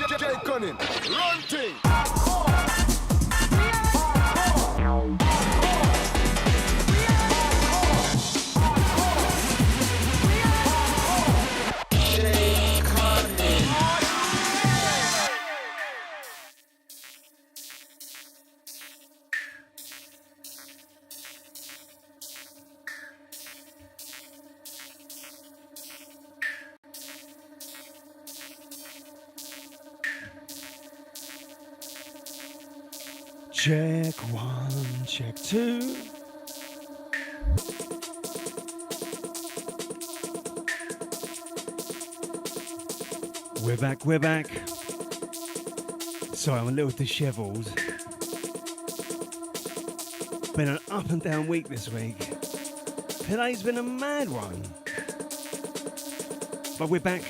DJ Cunning, run thing. Check one, check two. We're back, we're back. Sorry, I'm a little disheveled. Been an up and down week this week. Today's been a mad one. But we're back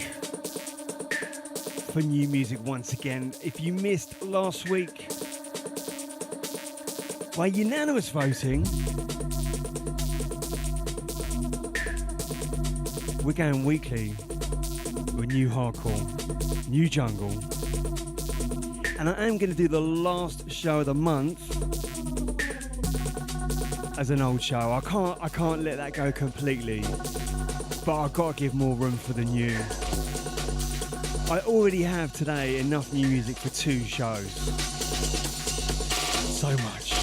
for new music once again. If you missed last week, by unanimous voting, we're going weekly with new hardcore, new jungle, and I am going to do the last show of the month as an old show. I can't let that go completely, but I've got to give more room for the new. I already have today enough new music for 2 shows. So much.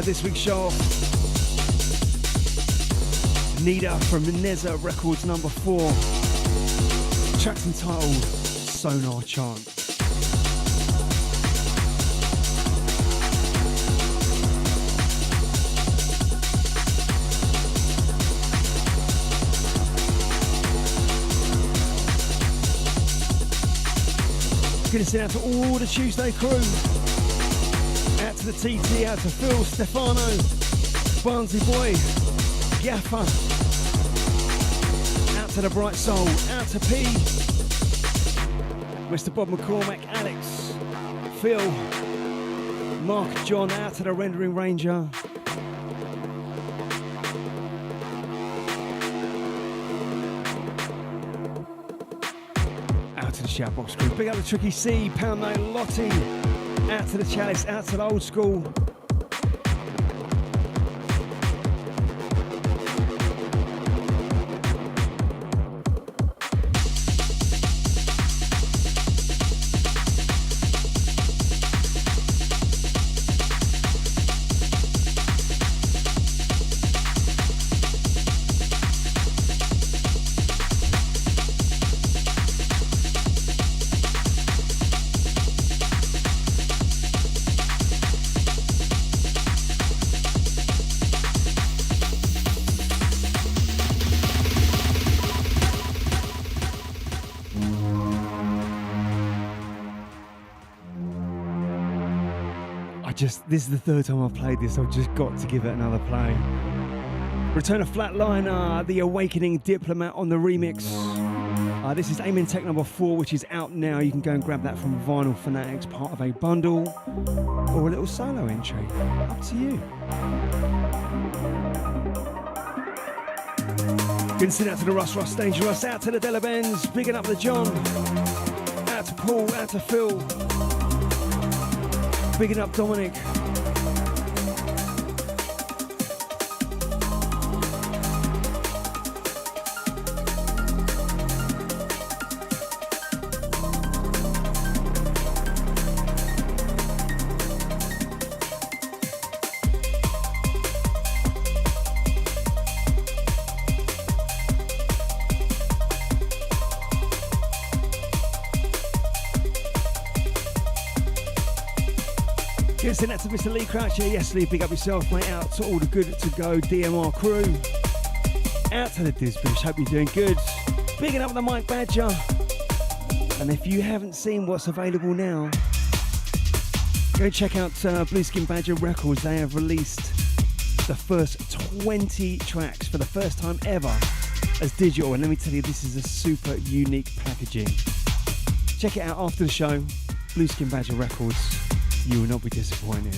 This week's show off, Nida from Neza Records number 4, track's entitled Sonar Chant. Gonna send out to all the Tuesday crew. Out to the TT, out to Phil, Stefano, Barnsley Boy, Gaffer. Out to the Bright Soul, out to P, Mr. Bob McCormack, Alex, Phil, Mark, John, out to the Rendering Ranger. Out to the Shoutbox crew, big up the Tricky C, Pound Note, Lottie. Out to the Chalice, out to the Old School. This is the 3rd time I've played this, I've just got to give it another play. Return of Flatliner, The Awakening Diplomat on the remix. This is Aiming Tech number 4, which is out now. You can go and grab that from Vinyl Fanatics, part of a bundle, or a little solo entry. Up to you. Good send out to the Russ Dangerous, out to the Della Benz, bigging up the John, out to Paul, out to Phil, bigging up Dominic. Gonna send that to Mr. Lee Crouch here. Yes, Lee, big up yourself, mate. Out to all the good to go DMR crew. Out to the Disbish, hope you're doing good. Bigging up the Mike Badger. And if you haven't seen what's available now, go check out Blue Skin Badger Records. They have released the first 20 tracks for the first time ever as digital. And let me tell you, this is a super unique packaging. Check it out after the show. Blue Skin Badger Records. You will not be disappointed.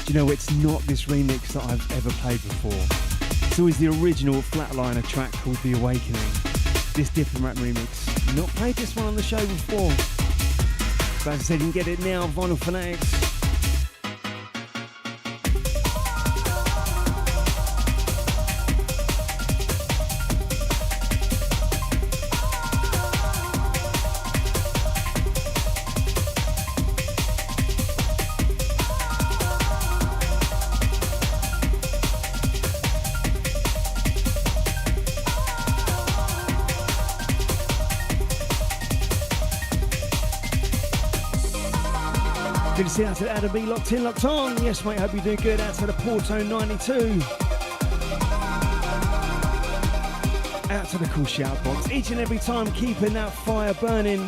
Do you know, it's not this remix that I've ever played before. It's always the original Flatliner track called The Awakening. This Diplomat remix. Not played this one on the show before. But as I said, you can get it now, Vinyl Fanatics. Good to see out to Adam B, locked in, locked on. Yes, mate, hope you're doing good. Out to the Porto 92. Out to the cool shout box. Each and every time, keeping that fire burning.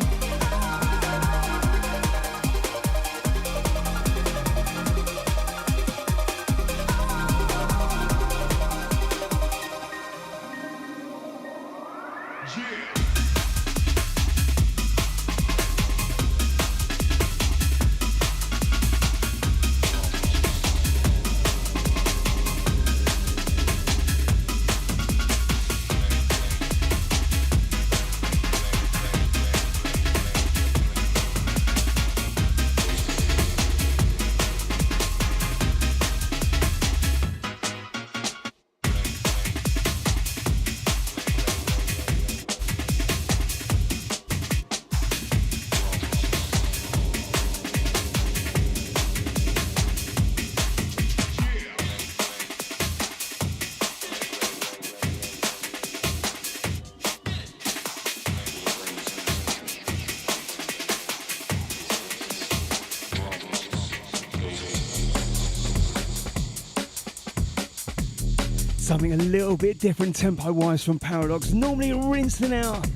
Something a little bit different tempo-wise from Paradox. Normally rinsing out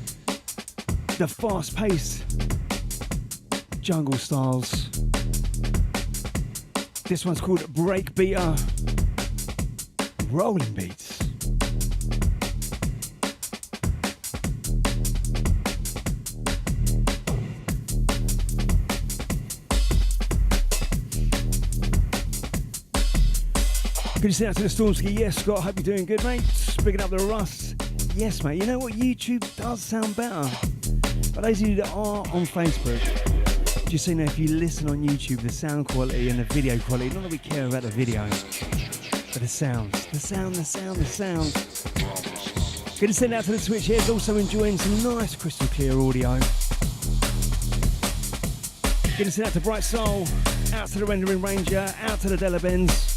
the fast-paced jungle styles. This one's called Breakbeater Rolling Beats. Good to see out to the Stormski. Yes, Scott, hope you're doing good, mate. Picking up the Rust. Yes, mate, you know what? YouTube does sound better. For those of you that are on Facebook, just so you know, if you listen on YouTube, the sound quality and the video quality, not that we care about the video, but the sound. Good to send out to the Twitch here. Also enjoying some nice crystal clear audio. Good to send out to Bright Soul, out to the Rendering Ranger, out to the Delabens.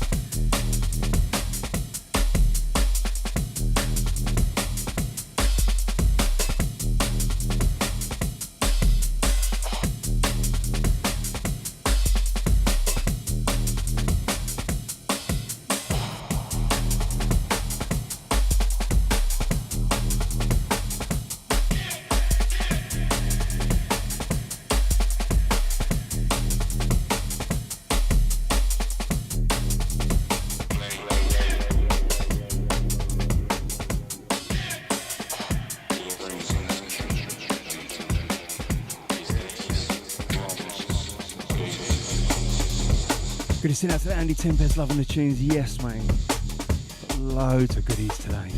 Good to see out to Andy Tempest, loving the tunes. Yes, mate. Got loads of goodies today.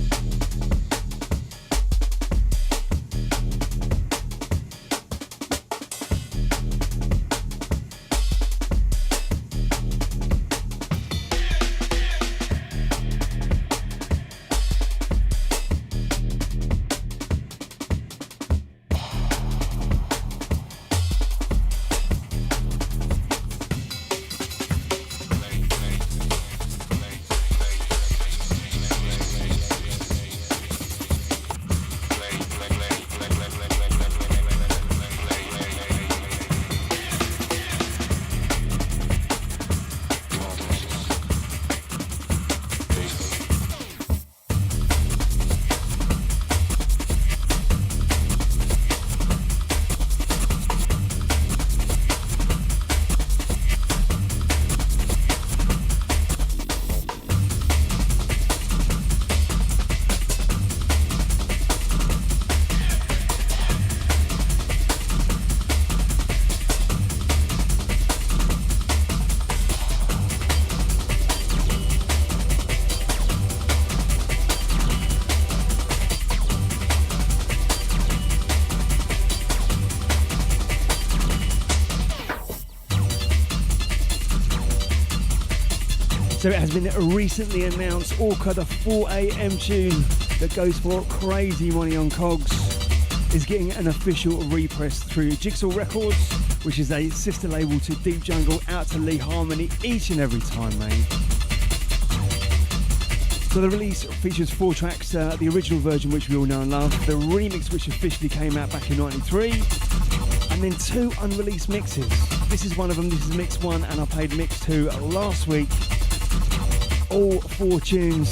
So it has been recently announced, Orca, the 4 a.m. tune that goes for crazy money on Cogs, is getting an official repress through Jigsaw Records, which is a sister label to Deep Jungle, out to Lee Harmony each and every time, mate. So the release features 4 tracks, the original version, which we all know and love, the remix, which officially came out back in '93, and then 2 unreleased mixes. This is one of them, this is mix 1, and I played mix 2 last week. All 4 tunes,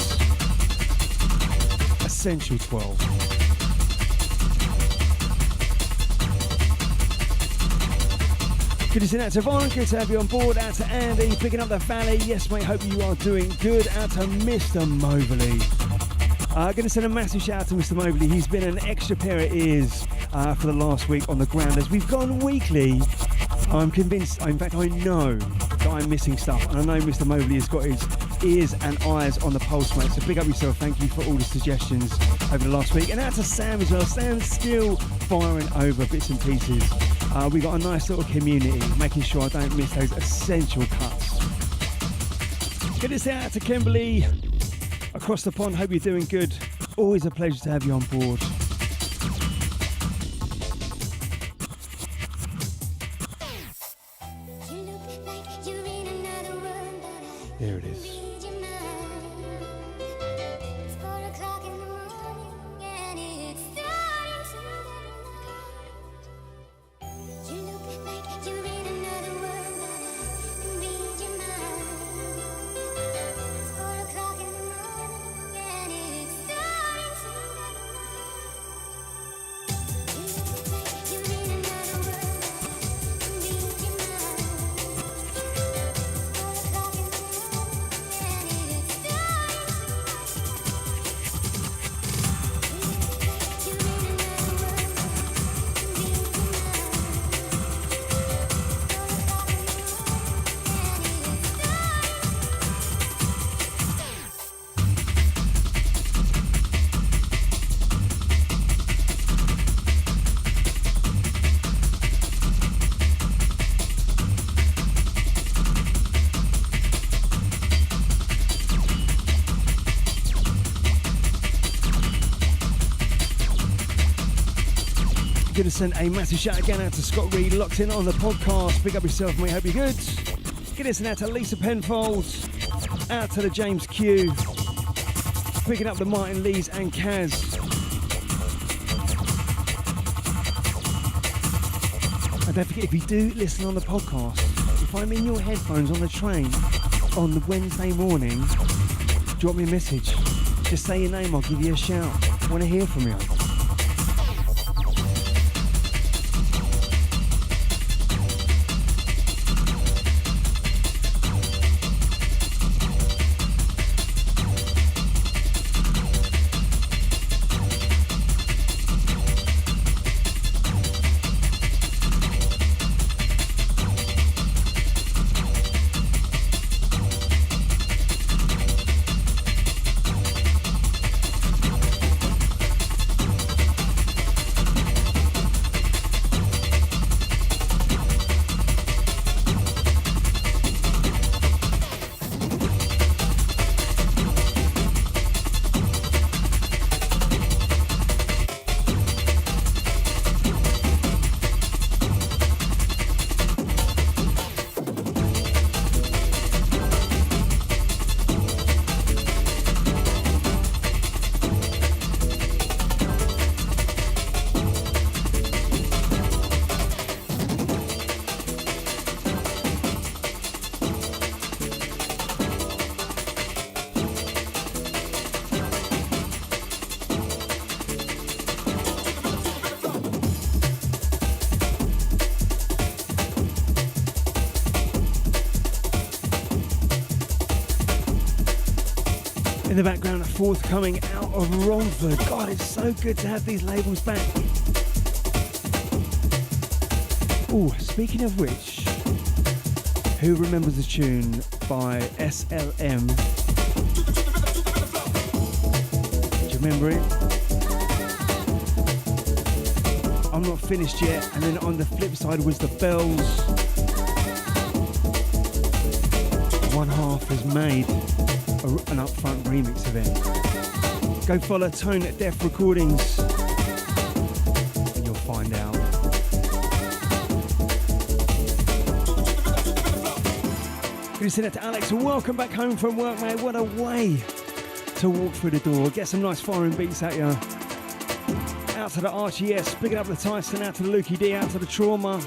Essential 12. Good to see out to Vaughn, good to have you on board. Out to Andy, picking up the valley. Yes, mate, hope you are doing good. Out to Mr. Mobley. Going to send a massive shout out to Mr. Mobley. He's been an extra pair of ears for the last week on the ground. As we've gone weekly, I'm convinced, in fact, I know that I'm missing stuff. And I know Mr. Mobley has got his ears and eyes on the pulse, mate. So big up yourself. Thank you for all the suggestions over the last week. And out to Sam as well. Sam's still firing over bits and pieces. We got a nice little community, making sure I don't miss those essential cuts. Good to see out to Kimberly across the pond. Hope you're doing good. Always a pleasure to have you on board. There it is. Gonna send a massive shout again out to Scott Reed, locked in on the podcast. Big up yourself, mate. Hope you're good. Get us out to Lisa Penfold, out to the James Q, picking up the Martin Lees and Kaz. And don't forget, if you do listen on the podcast, if I'm in your headphones on the train on the Wednesday morning, drop me a message. Just say your name, I'll give you a shout. I want to hear from you. In the background, Forthcoming out of Romford. God, it's so good to have these labels back. Oh, speaking of which, who remembers the tune by SLM? Do you remember it? I'm Not Finished Yet, and then on the flip side was The Bells. one half has made an upfront remix of it. Go follow Tone Deaf Recordings and you'll find out. Good to see that to Alex. Welcome back home from work, mate. What a way to walk through the door. Get some nice foreign beats at you. Out to the Archie S, picking up the Tyson, out to the Lukey D, out to the Trauma.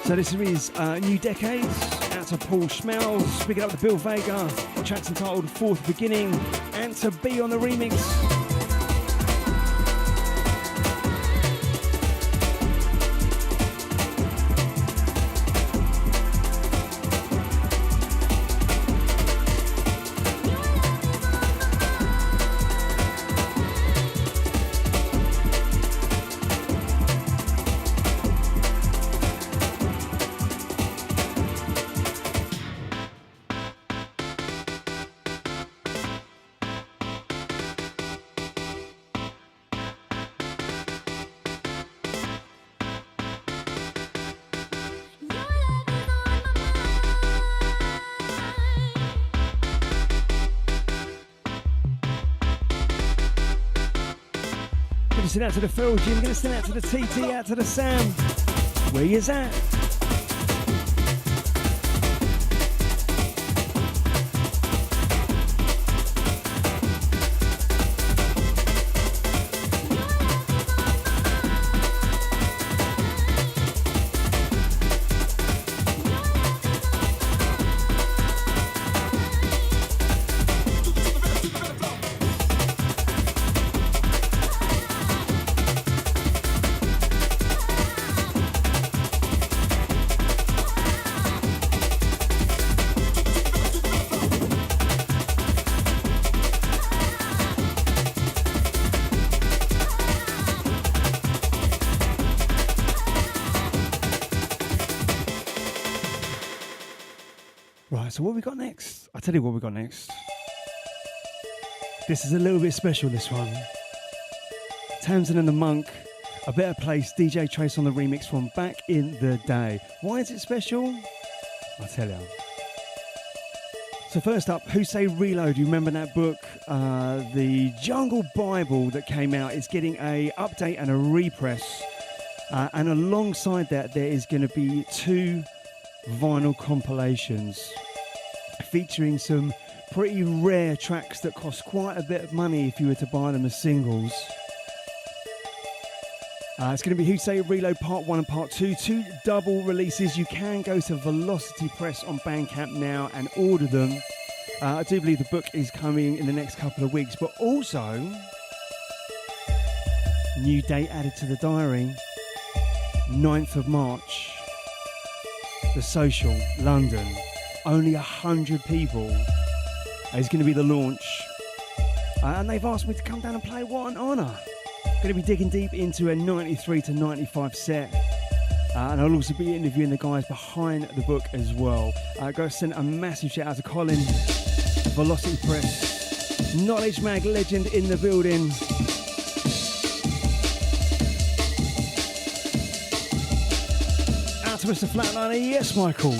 So this is New Decades, out to Paul Schmelz, picking up the Bill Vega, tracks entitled Fourth Beginning, and to B on the remix. Send out to the Phil Jim, gonna send out to the TT, out to the Sam. Where you at? So what we got next? I'll tell you what we got next. This is a little bit special, this one. Tamsin and the Monk, A Better Place, DJ Trace on the remix from back in the day. Why is it special? I'll tell you. So first up, Who Say Reload? You remember that book? The Jungle Bible that came out is getting a update and a repress. And alongside that, there is going to be 2 vinyl compilations featuring some pretty rare tracks that cost quite a bit of money if you were to buy them as singles. It's going to be Who Say Reload Part 1 and Part 2, 2 double releases. You can go to Velocity Press on Bandcamp now and order them. I do believe the book is coming in the next couple of weeks, but also new date added to the diary, 9th of March, The Social, London. Only 100 people. It's going to be the launch. And they've asked me to come down and play. What an honour. Going to be digging deep into a 93 to 95 set. And I'll also be interviewing the guys behind the book as well. Go send a massive shout out to Colin, Velocity Press, Knowledge Mag legend in the building. Out to Mr. Flatliner. Yes, Michael.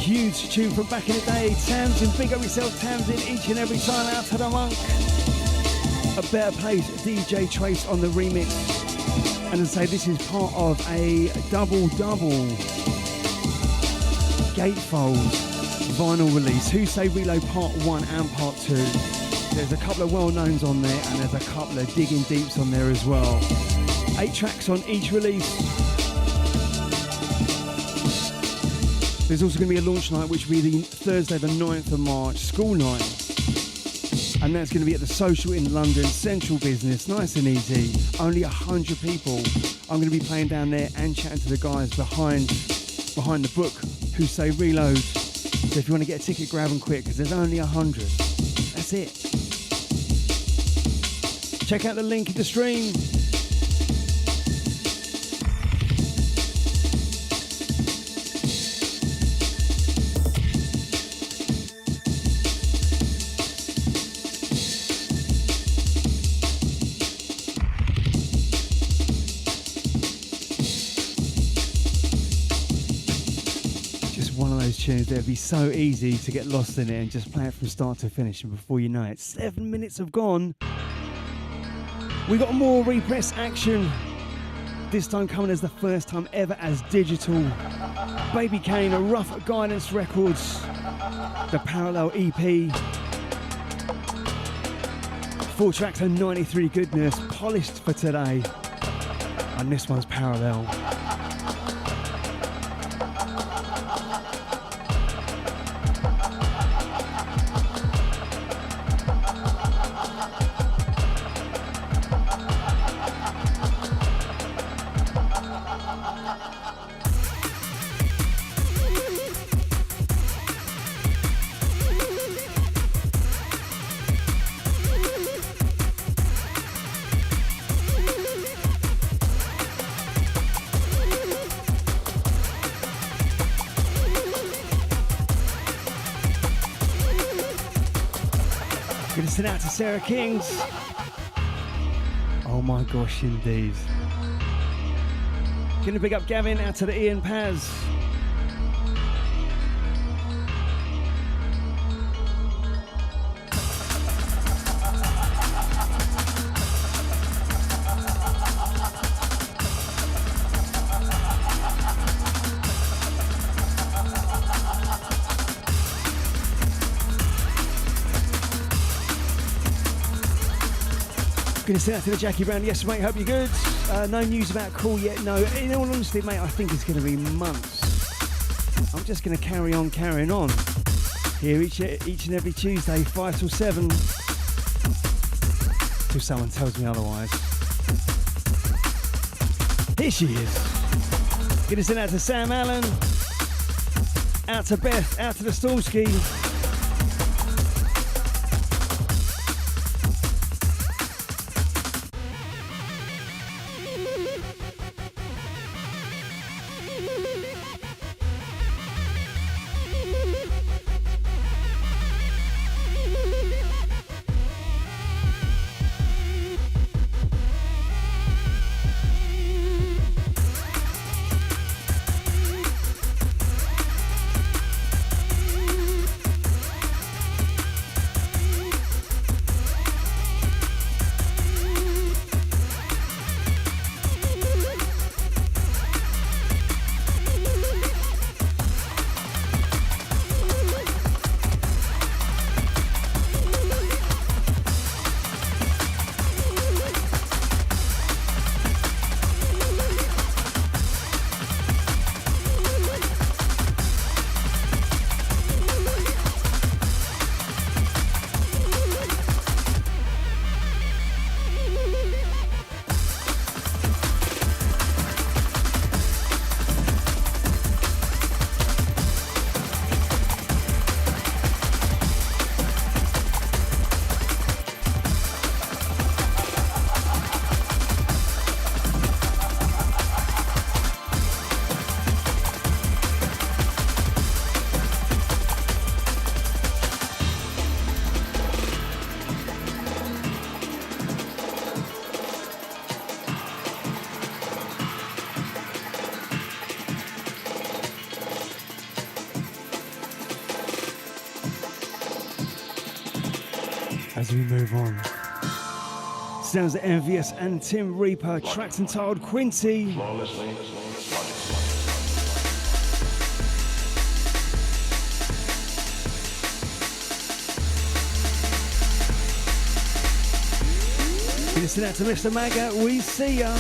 huge tune from back in the day. Tamsin, big up yourself, Tamsin, each and every time. Out to the monk. A Better Place, DJ Trace on the remix. And as I say, this is part of a double gatefold vinyl release. Who Say Reload Part 1 and Part 2. There's a couple of well-knowns on there, and there's a couple of digging deeps on there as well. 8 tracks on each release. There's also going to be a launch night, which will be the Thursday the 9th of March, school night. And that's going to be at the Social in London, Central Business, nice and easy. Only 100 people. I'm going to be playing down there and chatting to the guys behind the book, Who Say Reload. So if you want to get a ticket, grab them quick, because there's only 100. That's it. Check out the link in the stream. Tunes that'd be so easy to get lost in it and just play it from start to finish, and before you know it, 7 minutes have gone. We got more Repress action, this time coming as the first time ever as digital. Baby Kane, a Rough Guidance Records, the Parallel EP. 4 tracks and 93 goodness, polished for today, and this one's Parallel. Out to Sarah Kings. Oh my gosh, indeed. Gonna pick up Gavin, out to the Ian Paz. Gonna send out to the Jackie Brown. Yes, mate, hope you're good. No news about call yet. No, in all honesty, mate, I think it's gonna be months. I'm just gonna carry on carrying on. Here each and every Tuesday, 5 till 7. Till someone tells me otherwise. Here she is. Gonna send out to Sam Allen. Out to Beth, out to the Stormski. as we move on. Sounds of Envious and Tim Reaper, tracks entitled Quincy. Flawlessly. You listen out to Mr. Maggot, we see ya.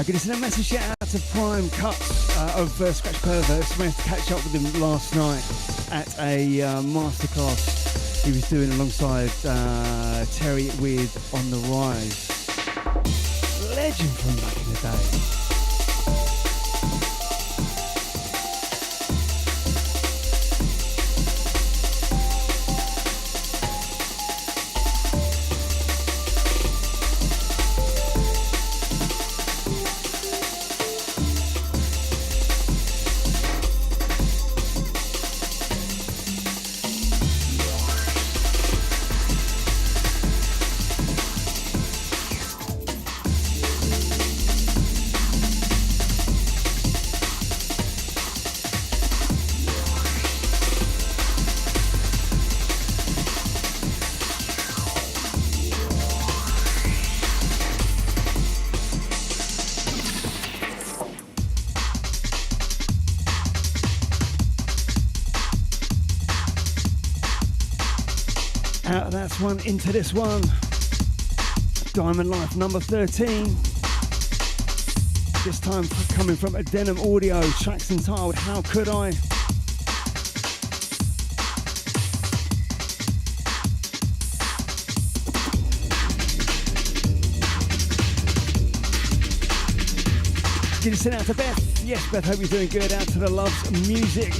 Gonna send a massive shout out to Prime Cuts of Scratch Perverse. Managed to catch up with him last night at a masterclass he was doing alongside Terry with On the Rise. Legend from back in the day. Out of that one into this one. Diamond Life number 13. This time coming from a Denim Audio, tracks entitled How Could I? Did you send out to Beth? Yes, Beth, hope you're doing good. Out to the Loves Music.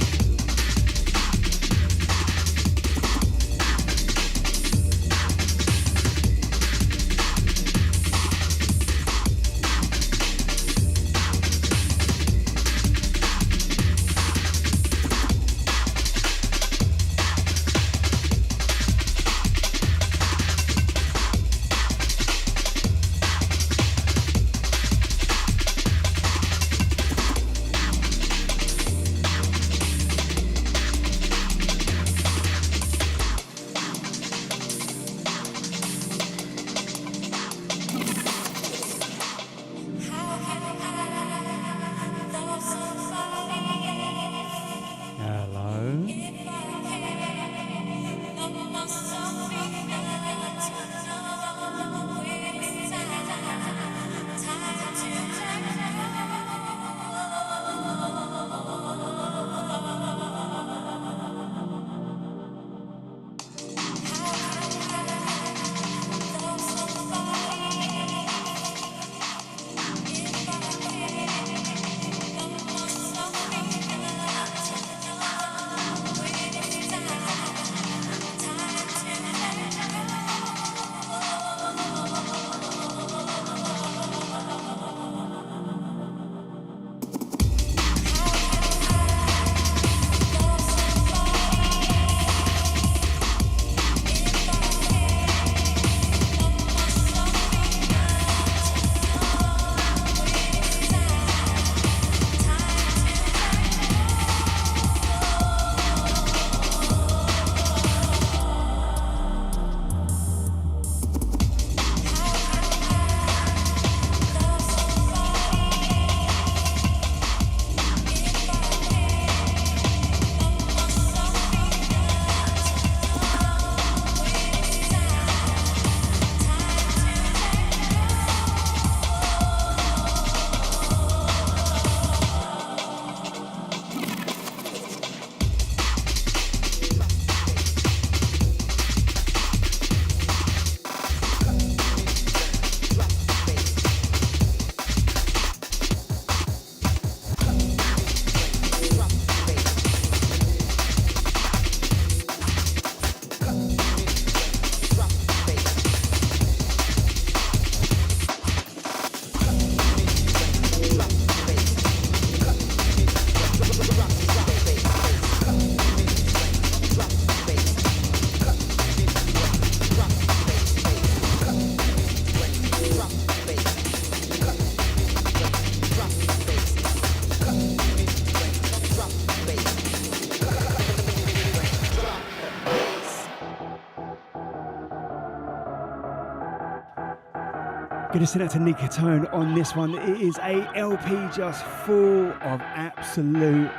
Gonna send out to Nicotone on this one. It is a LP just full of absolute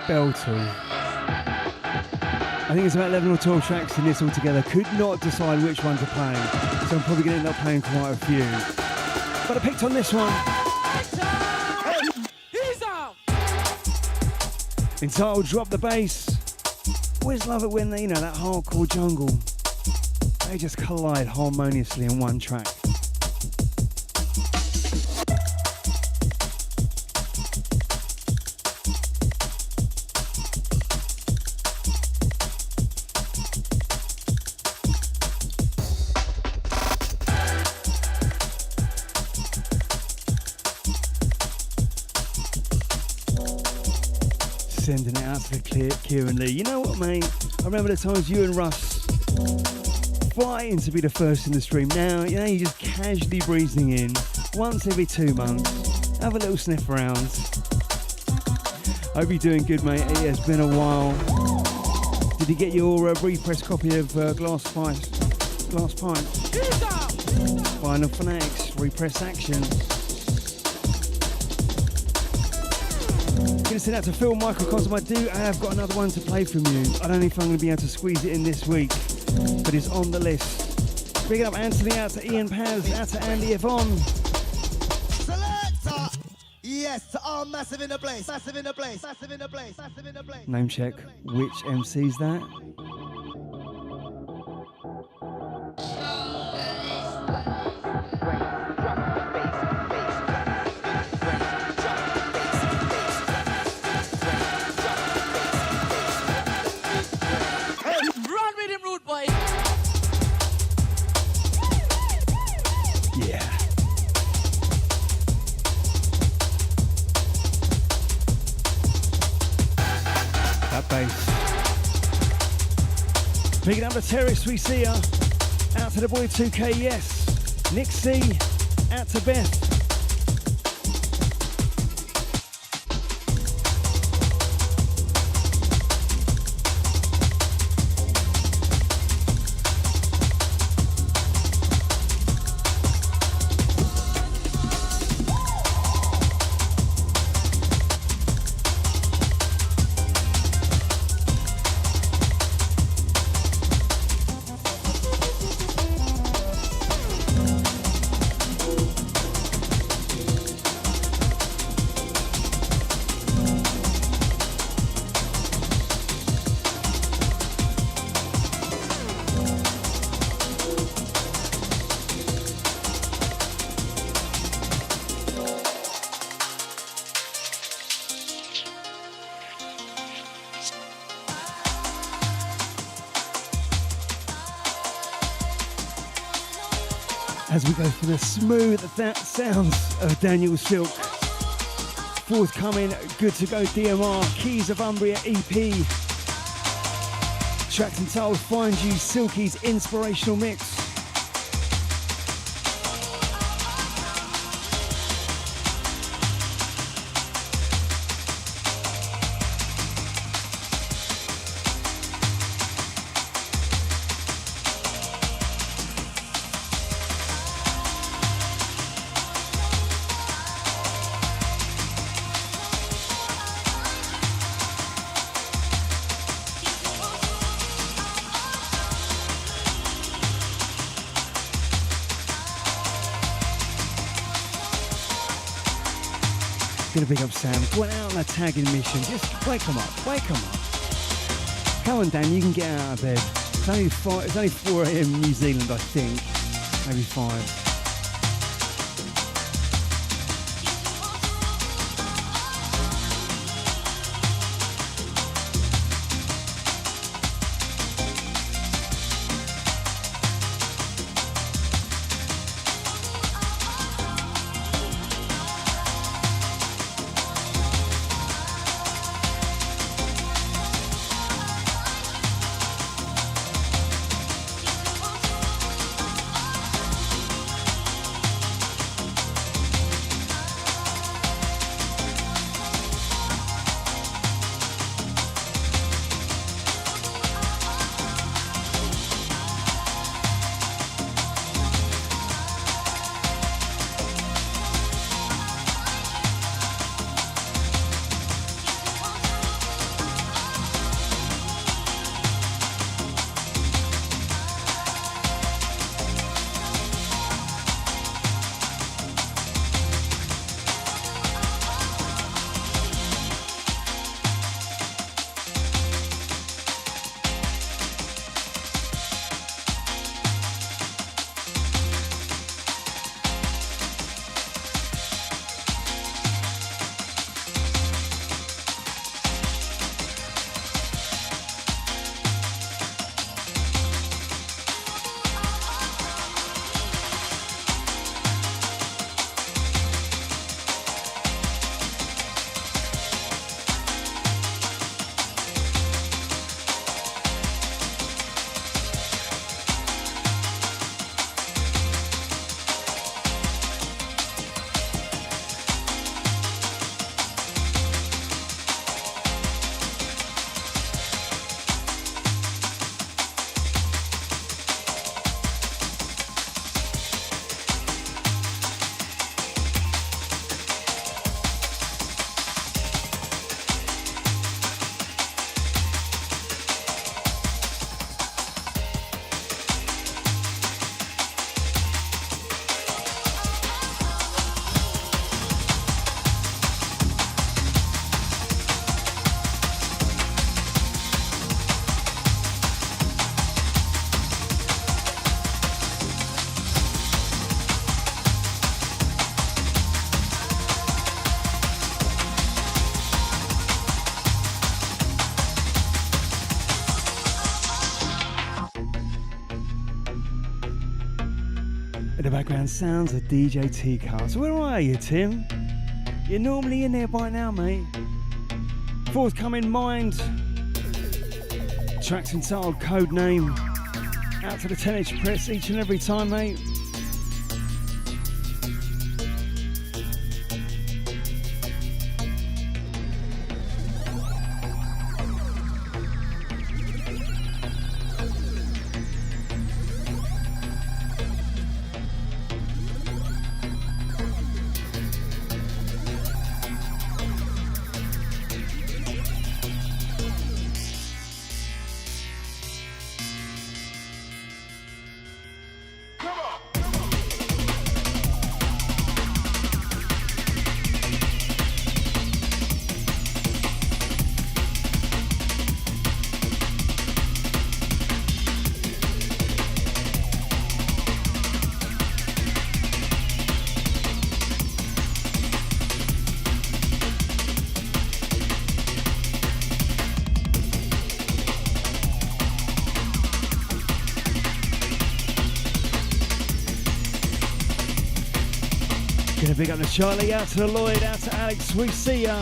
belters. I think it's about 11 or 12 tracks in this altogether. Could not decide which one to play, so I'm probably gonna end up playing quite a few. But I picked on this one. Entitled Drop the Bass. Always love it when they, that hardcore jungle, they just collide harmoniously in one track. Sending it out to the Kieran Lee. You know what, mate? I remember the times you and Russ fighting to be the first in the stream. Now, you're just casually breezing in once every 2 months. Have a little sniff around. Hope you're doing good, mate. It has been a while. Did you get your repress copy of Glass Pint? Final Fanatics, Repress Action. Gonna send out to Phil Michael Cosmo. I have got another one to play from you. I don't know if I'm going to be able to squeeze it in this week, but it's on the list. Big up Anthony, out to Ian Paz, out to Andy Yvonne. Selector! Yes, all massive in the place, massive in the place, massive in the place, massive in the place. Name check, which MC's that? Picking up the terrace, we see her. Out to the boy 2K, yes. Nick C, out to Beth. As we go for the smooth sounds of Daniel Silk. Forthcoming, Good to Go DMR, Keys of Umbria EP. Tracked entitled Find You, Silky's Inspirational Mix. Gonna pick up Sam, going out on a tagging mission. Just wake him up, wake him up. Come on, Dan, you can get out of bed. It's only 4 a.m. New Zealand, I think. Maybe 5. background sounds of DJ T-Cuts. Where are you, Tim? You're normally in there by now, mate. Forthcoming Mind. Tracks entitled Code Name. Out to the 10-inch press each and every time, mate. Gonna big up to Charlie, out to the Lloyd, out to Alex, we see ya.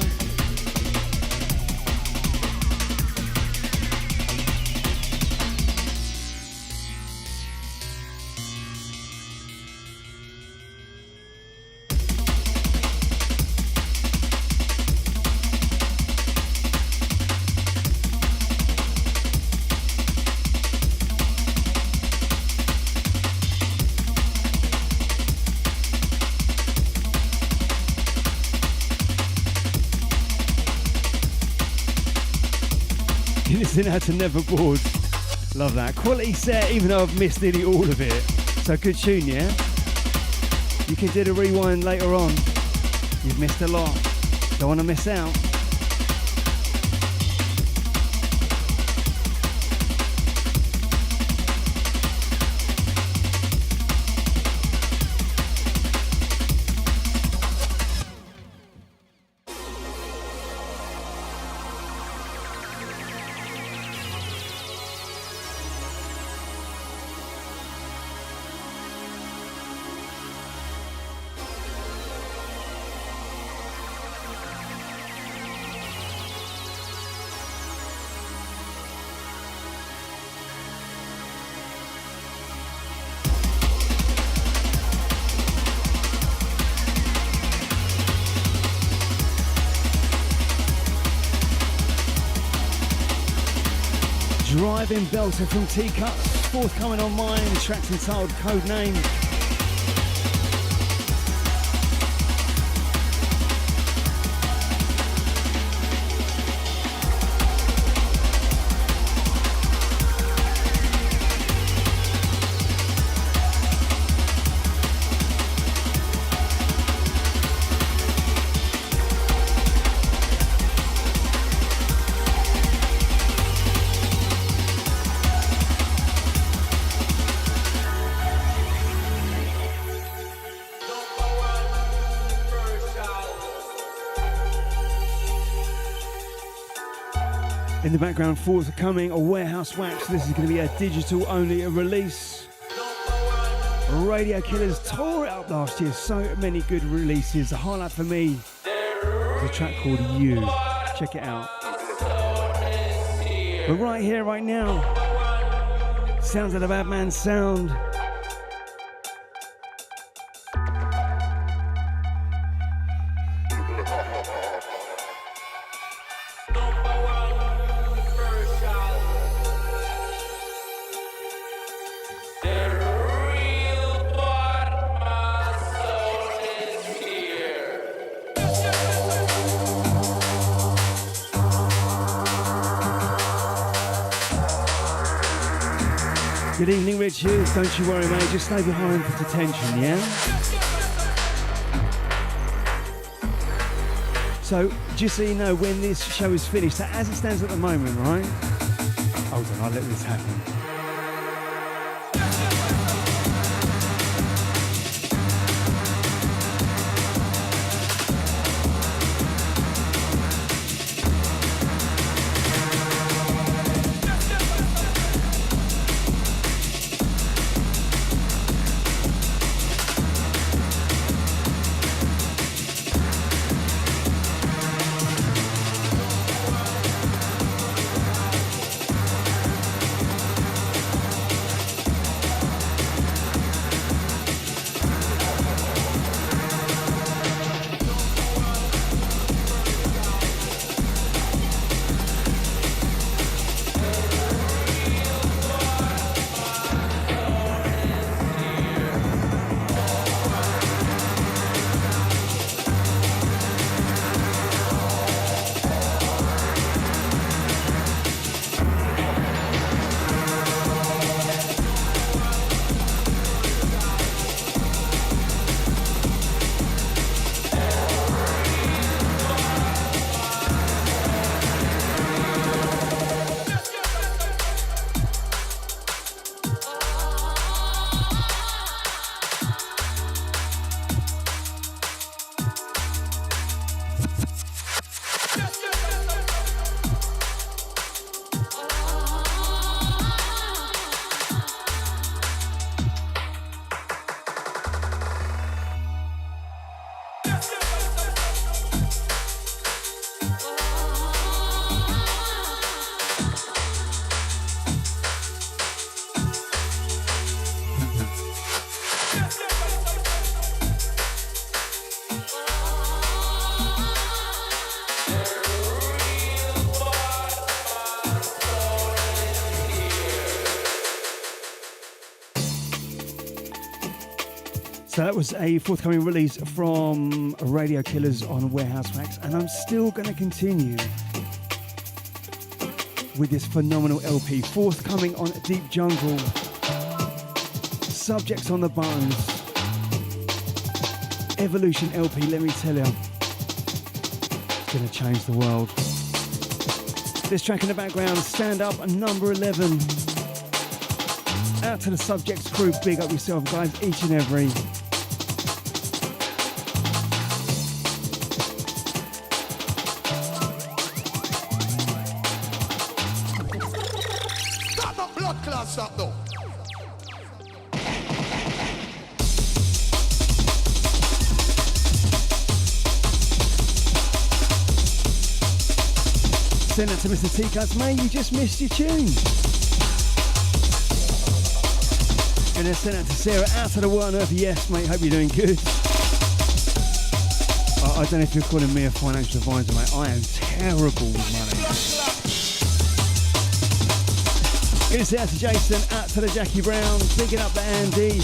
Listening out to Never Bored. Love that. Quality set, even though I've missed nearly all of it. So good tune, yeah? You can do the rewind later on. You've missed a lot. Don't want to miss out. Driving belter from T-Cuts, forthcoming on mine, tracks entitled Code Name. In the background, forthcoming a Warehouse Wax. This is going to be a digital only release. Radio Killers tore it up last year. So many good releases. The highlight for me is a track called You. Check it out. But right here, right now, sounds of the Bad Man Sound. Good evening, Rich Hughes. Don't you worry, mate. Just stay behind for detention, yeah? So, just so you know, when this show is finished, so as it stands at the moment, right? Hold on, I'll let this happen. So that was a forthcoming release from Radio Killers on Warehouse Wax, and I'm still going to continue with this phenomenal LP, forthcoming on Deep Jungle. Subjects on the buttons. Evolution LP, let me tell you, it's going to change the world. This track in the background, Stand Up, number 11. Out to the Subjects crew, big up yourself guys, each and every. Stop the blood clot, stop though. Send that to Mr. T-Cuts, mate, you just missed your tune. Gonna send that to Sarah, out to the What on Earth, yes mate, hope you're doing good. I don't know if you're calling me a financial advisor, mate, I am terrible with money. Gonna send out to Jason, out to the Jackie Brown, bigging up the Andy.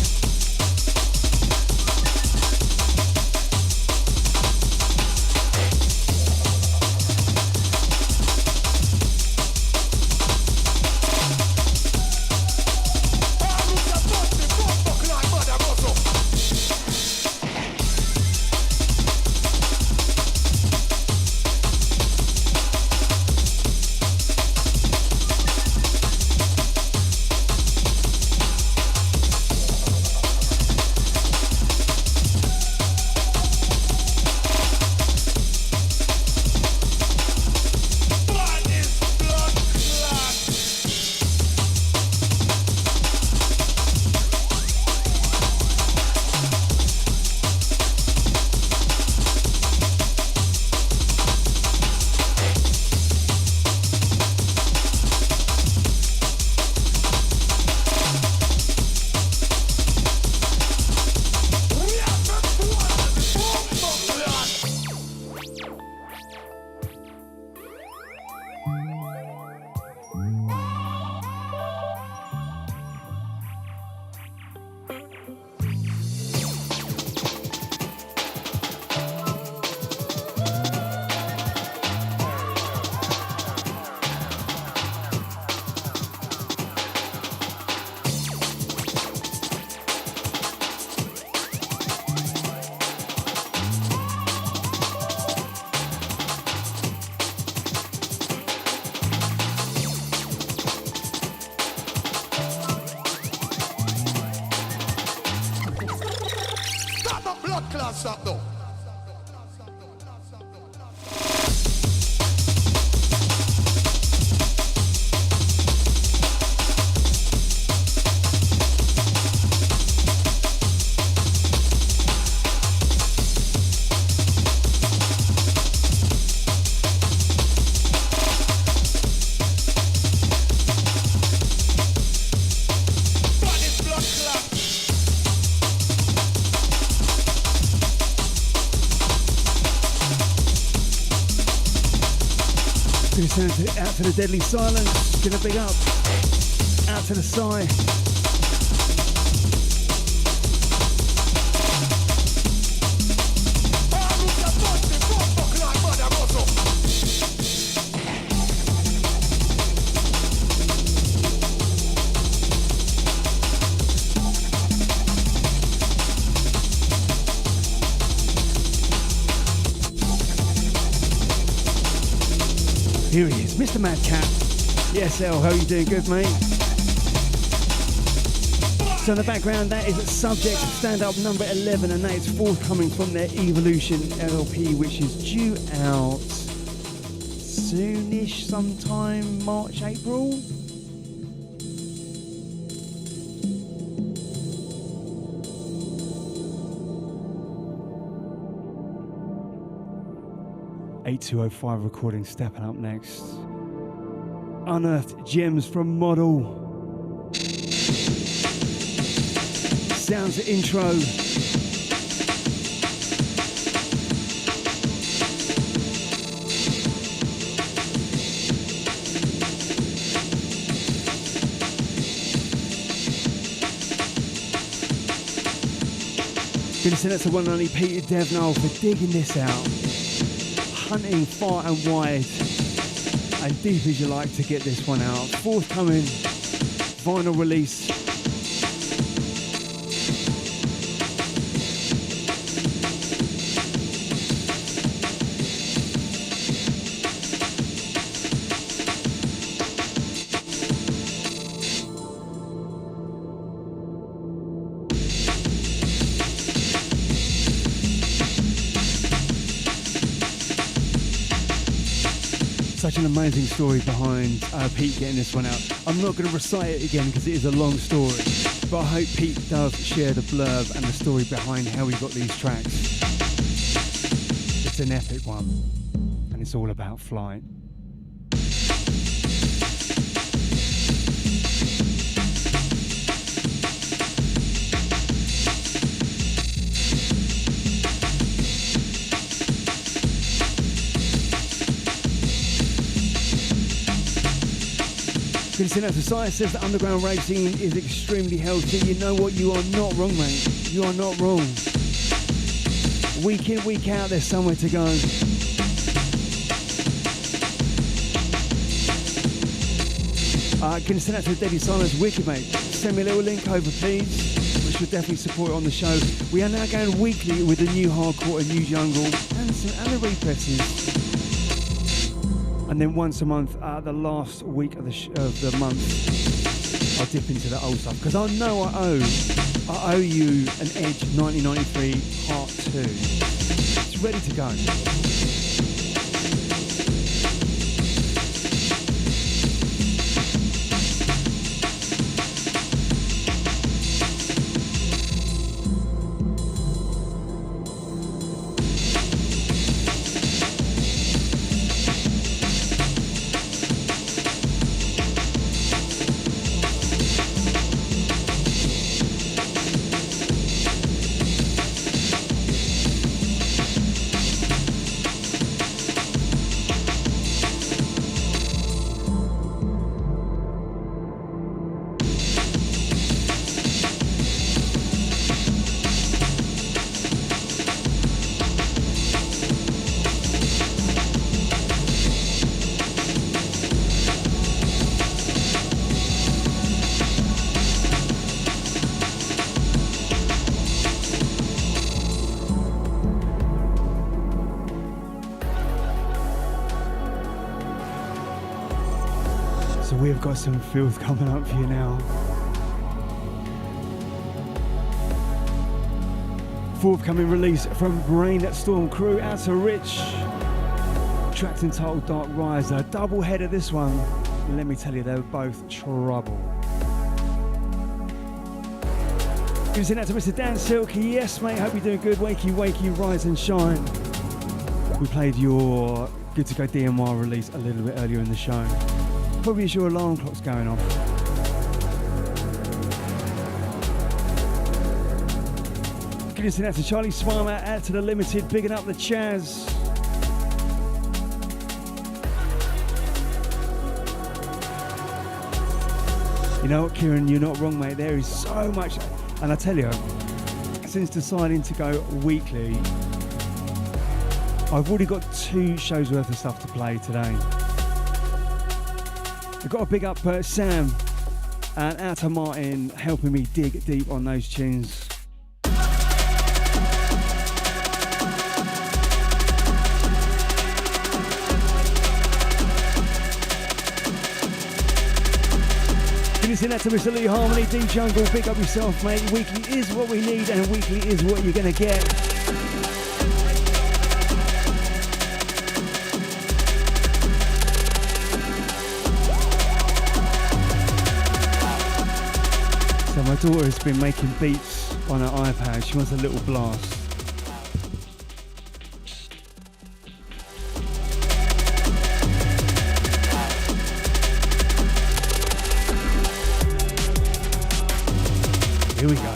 Stop though. Out to the Deadly Silence, gonna big up. Out to the Psy. Here he is, Mr. Madcap. Yes, L, how are you doing? Good, mate? So in the background, that is Subject Stand Up number 11, and that is forthcoming from their Evolution LP, which is due out soonish, sometime March, April. (8205) recording stepping up next. Unearthed Gems from Model. Sounds of intro. Gonna send it to one and only Peter Devnall for digging this out. Hunting far and wide and deep as you like to get this one out. Forthcoming vinyl release. Such an amazing story behind Pete getting this one out. I'm not going to recite it again because it is a long story, but I hope Pete does share the blurb and the story behind how he got these tracks. It's an epic one, and it's all about flight. Consider Society says that underground rave scene is extremely healthy. You know what? You are not wrong, mate. You are not wrong. Week in, week out, there's somewhere to go. Consider to Deadly Silence Wicked, mate. Send me a little link over, please. We should definitely support it on the show. We are now going weekly with the new Hardcore and new Jungle and the Represses. And then once a month, the last week of the month, I'll dip into the old stuff. Because I know I owe you an Edge 1993 Part 2. It's ready to go. We've got some filth coming up for you now. Forthcoming release from Brainstorm Crew out to Rich. Tracked entitled Dark Riser. Double header this one. Let me tell you, they're both trouble. Using that to Mr. Dan Silky. Yes, mate, hope you're doing good. Wakey, wakey, rise and shine. We played your Good to Go DMR release a little bit earlier in the show. Probably as your alarm clock's going off. Good to out to Charlie Smarmer, out to the Limited, bigging up the Chaz. You know what, Kieran, you're not wrong, mate. There is so much, and I tell you, since deciding to go weekly, I've already got 2 shows worth of stuff to play today. I've got to big up Sam and out to Martin helping me dig deep on those tunes. Listen that to Mr. Lee Harmony, D Jungle, big up yourself, mate. Weekly is what we need and weekly is what you're going to get. So my daughter has been making beats on her iPad. She wants a little blast. Here we go.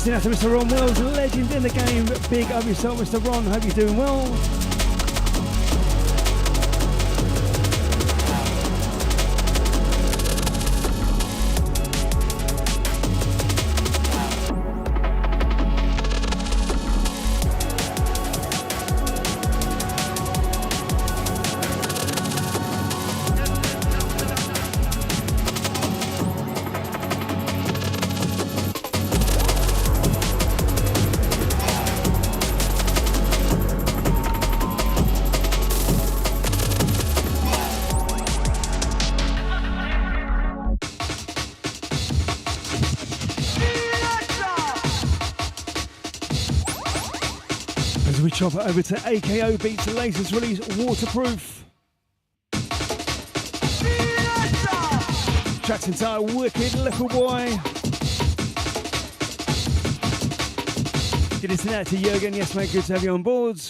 Listening out to Mr. Ron Wells, legend in the game. Big up yourself, Mr. Ron. Hope you're doing well. Chop it over to AKO Beats, the latest release, Waterproof. Track's entitled Wicked Little Boy. Good listening out to Jürgen. Yes, mate, good to have you on board.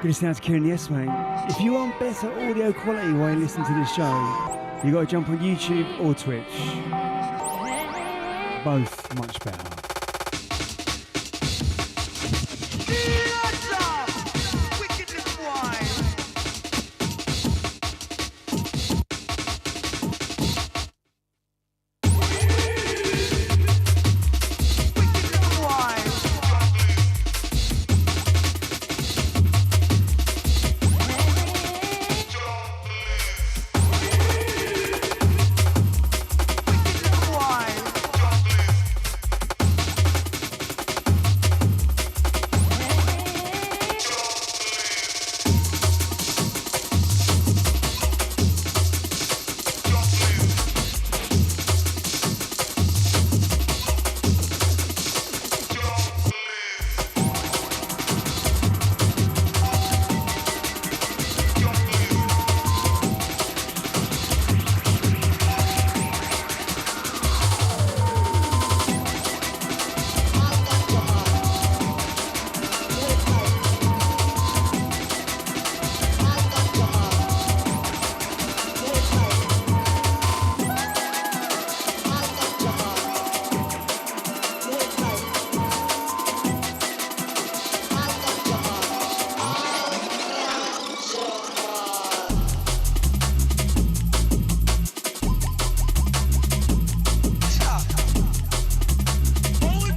Good listening out to Kieran. Yes, mate. If you want better audio quality while you listen to this show, you got to jump on YouTube or Twitch. Both much better.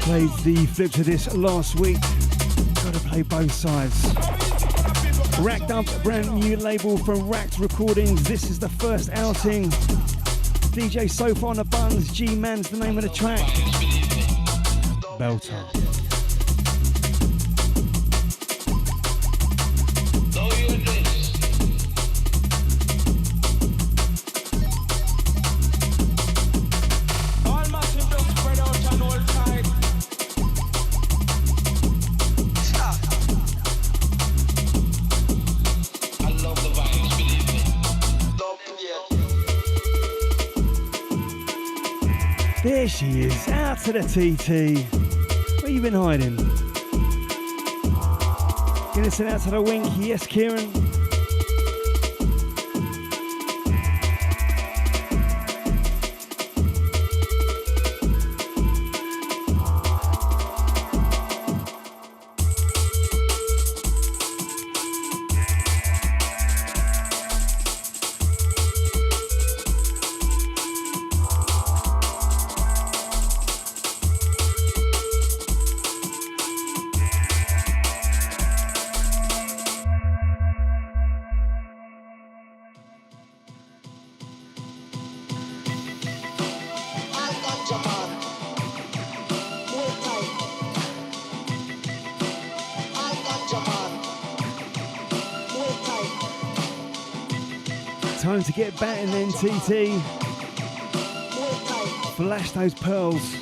Played the flip to this last week. Gotta play both sides. Racked Up, brand new label from Racked Recordings. This is the first outing. DJ Sofa on the buns. G-Man's the name of the track. Belter. All massive just spread out and There she is, out to the TT. Where you been hiding? Gonna send out to the wink, yes, Kieran. Time to get batting then, TT. Flash those pearls.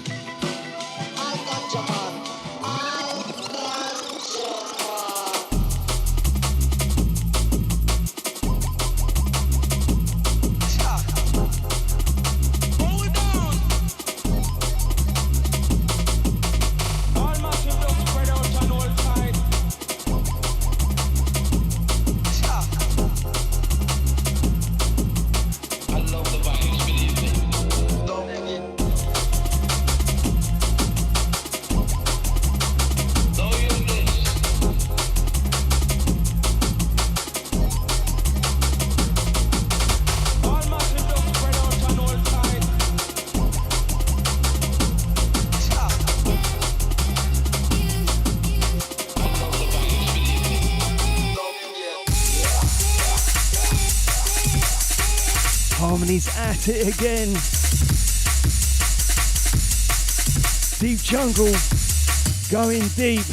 Harmony's at it again. Deep jungle, going deep.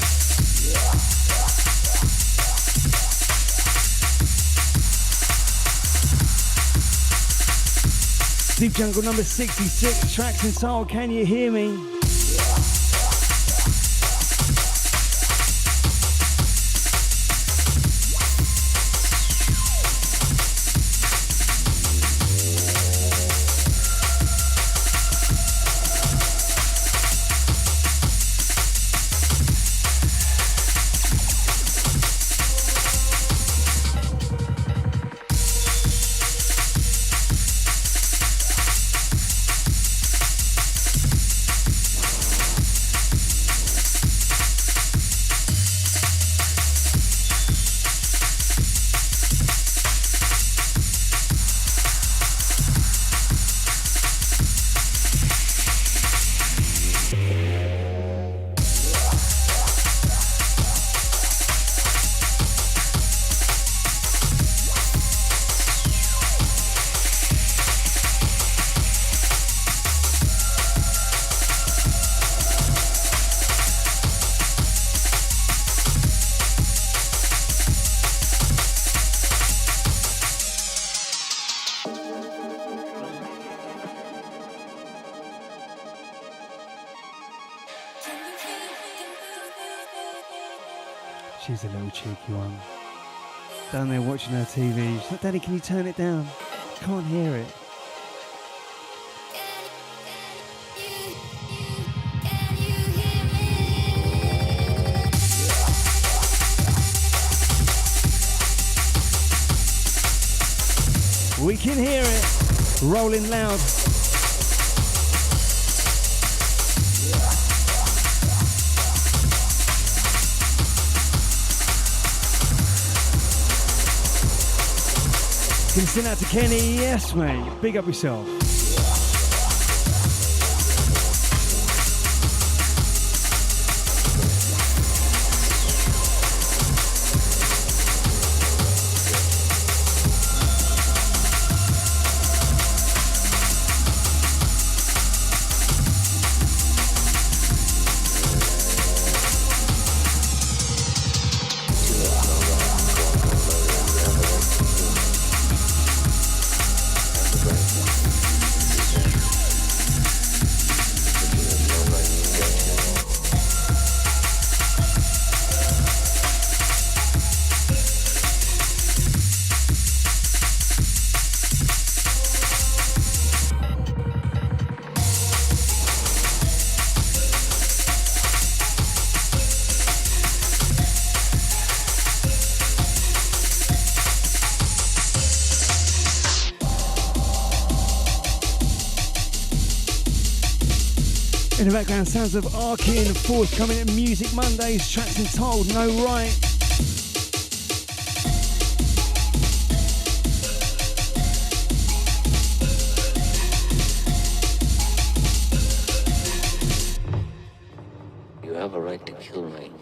Deep jungle number 66, tracks and soul, can you hear me? She's a little cheeky one. Down there watching her TV. She's like, Daddy, can you turn it down? Can't hear it. We can hear it. Rolling loud. Can you send out to Kenny? Yes, mate. Big up yourself. In the background, sounds of Arkin, Forthcoming at Music Mondays, Tracks and Told, No Right. You have a right to kill me.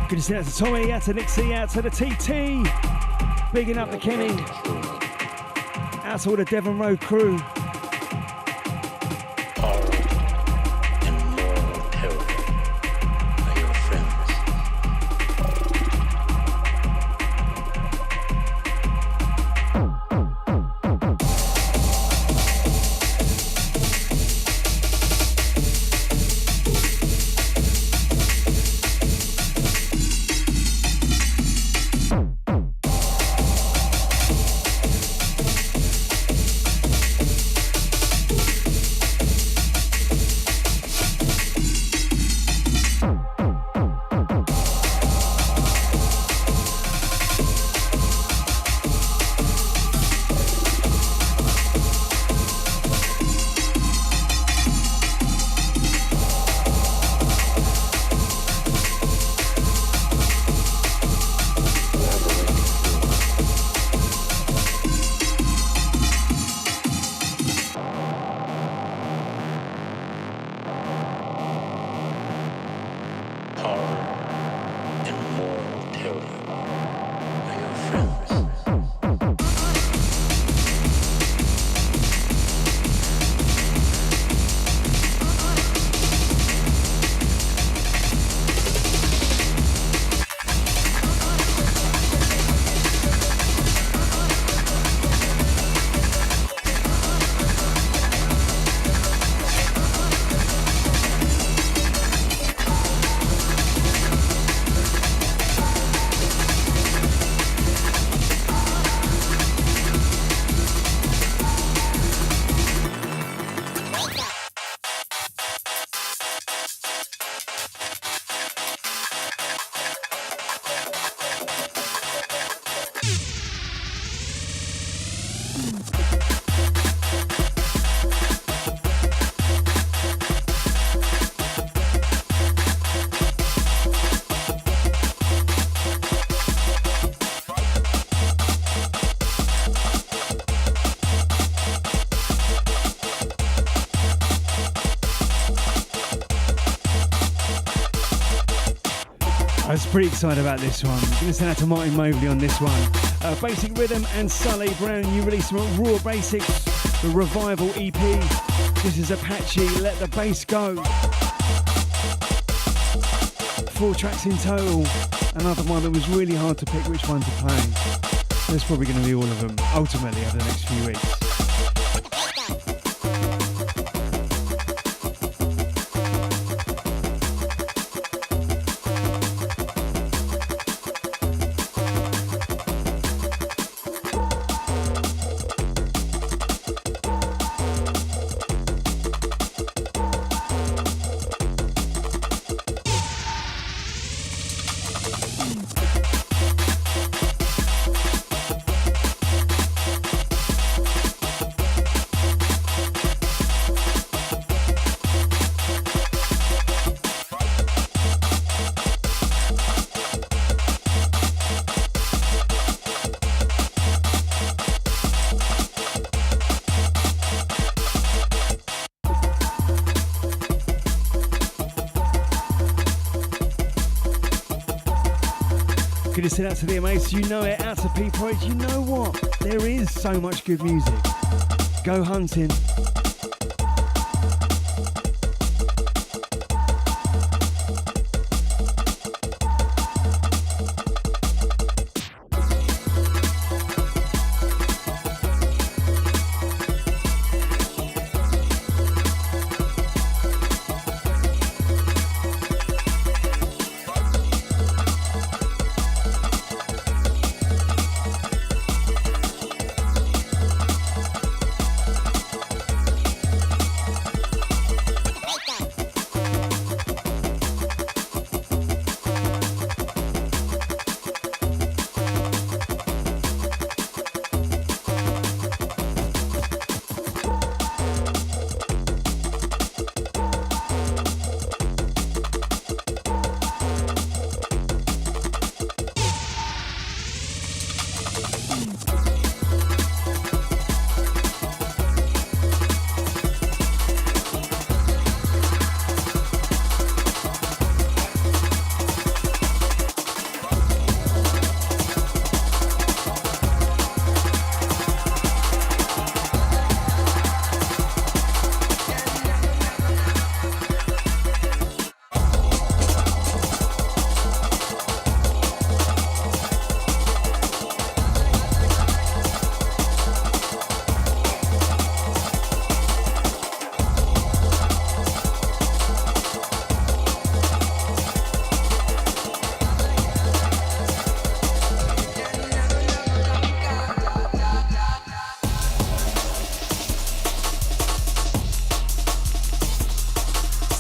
Good to see out to Tommy, out to Nixie, out to the TT. Bigging up the Kenny. Out to all the Devon Road crew. I was pretty excited about this one. Going to send out to Martin Mobley on this one. Basic Rhythm and Sully, brand new release from Raw Basics, the Revival EP. This is Apache, Let the Bass Go. 4 tracks in total. Another one that was really hard to pick which one to play. There's probably going to be all of them, ultimately, over the next few weeks. Good to send out to the Amaze, you know it, out to P-Pride, you know what? There is so much good music. Go hunting.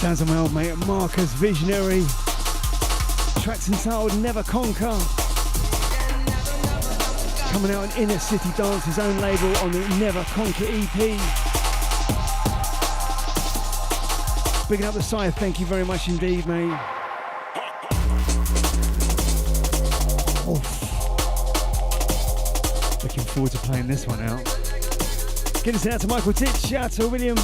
Sounds of my old mate Marcus Visionary. Tracks entitled Never Conquer. Coming out on Inner City Dance's own label on the Never Conquer EP. Bigging up the side, thank you very much indeed, mate. Looking forward to playing this one out. Get us out to Michael Titch, shout out to William.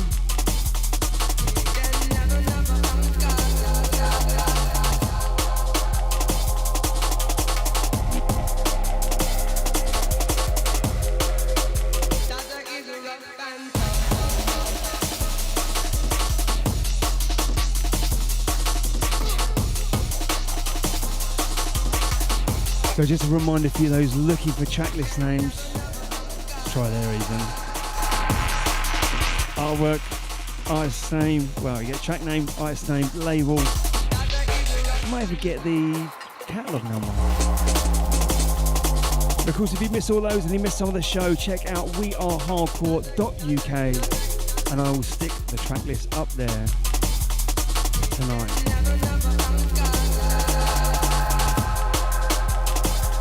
So just a reminder for you those looking for tracklist names, let's try there even. Artwork, artist name, well you get track name, artist name, label. You might even get the catalogue number. Of course if you miss all those and you miss some of the show, check out wearehardcore.uk and I will stick the tracklist up there tonight.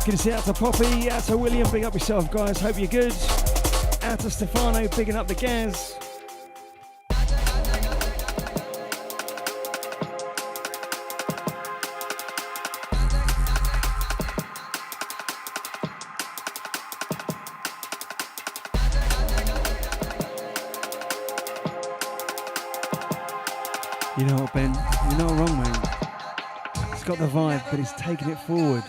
Good to see out to Poppy, out to William, big up yourself guys, hope you're good. Out to Stefano, bigging up the Gaz. You know what, Ben? You're not wrong, man. It's got the vibe, but it's taking it forward.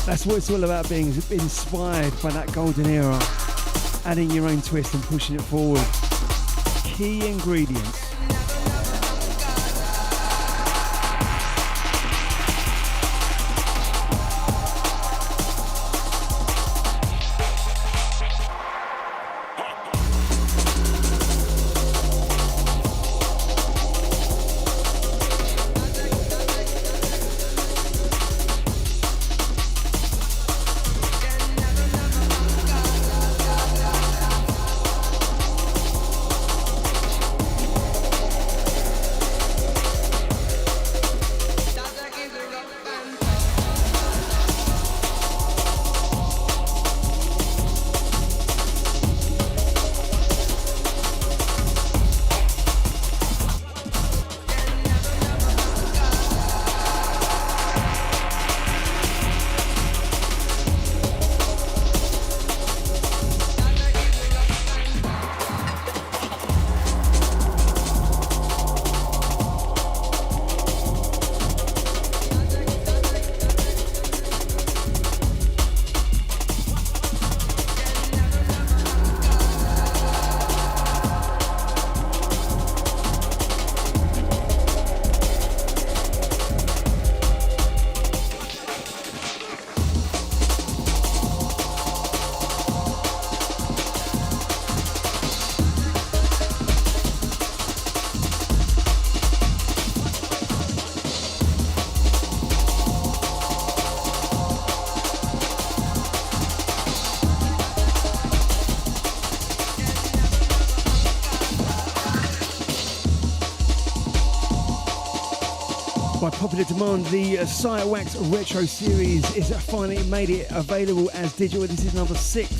That's what it's all about, being inspired by that golden era, adding your own twist and pushing it forward. Key ingredients. By popular demand, the Wax Retro Series is finally made it available as digital. This is number 6.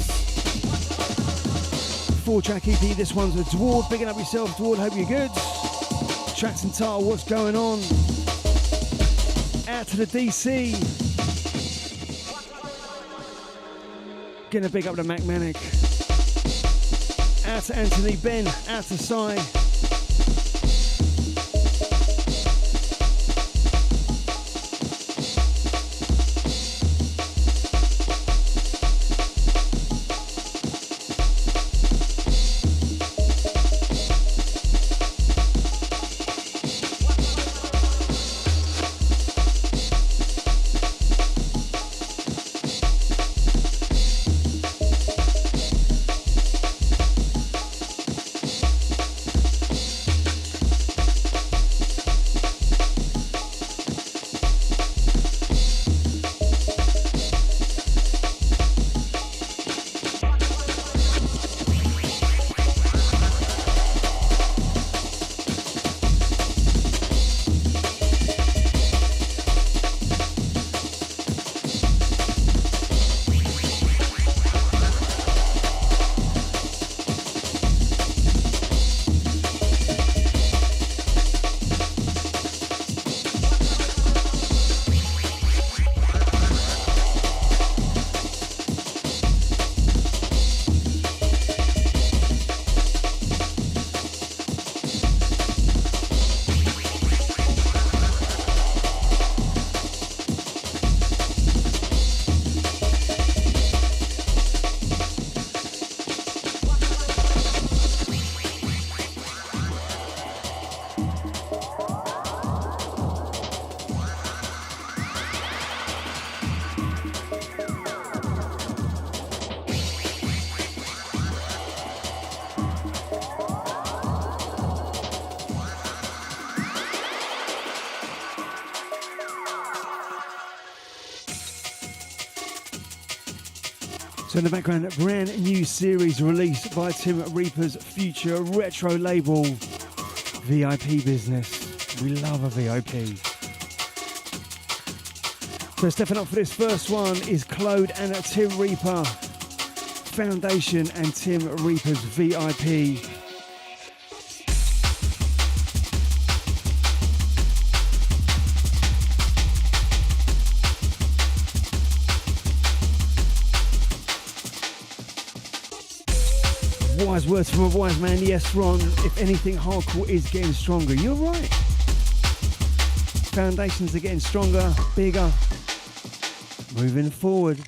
4-track EP. This one's a Dwarf. Bigging up yourself, Dwarf. Hope you're good. Tracks and title, What's Going On? Out to the DC. Gonna big up the Mac Manic. Out to Anthony Ben. Out to Sai. So in the background, a brand new series released by Tim Reaper's future retro label, VIP Business. We love a VIP. So stepping up for this first one is Claude and Tim Reaper, Foundation and Tim Reaper's VIP. Wise words from a wise man. Yes, Ron, if anything, hardcore is getting stronger. You're right. Foundations are getting stronger, bigger, moving forward.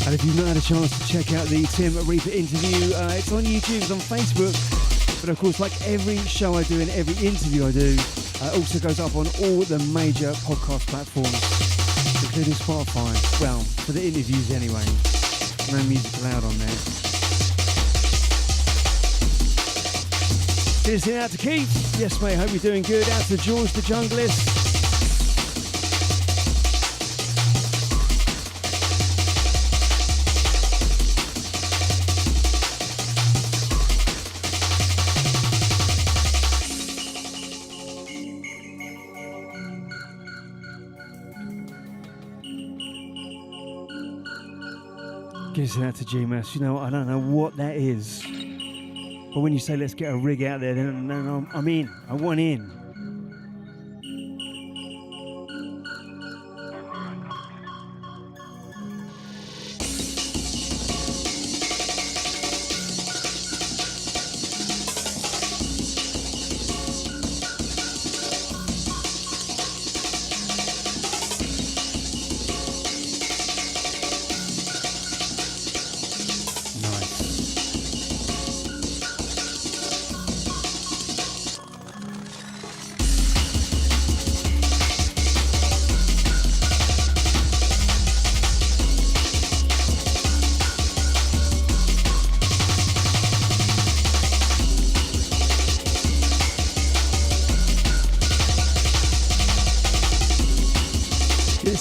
And if you've not had a chance to check out the Tim Reaper interview, it's on YouTube, it's on Facebook. But of course, like every show I do and every interview I do, also goes up on all the major podcast platforms, including Spotify. Well, for the interviews anyway. No music allowed on there. Cheers out to Keith. Yes, mate, hope you're doing good. Out to George the Junglist. Gives it out to GMS. You know, I don't know what that is. But when you say let's get a rig out there, then I'm in. I want in.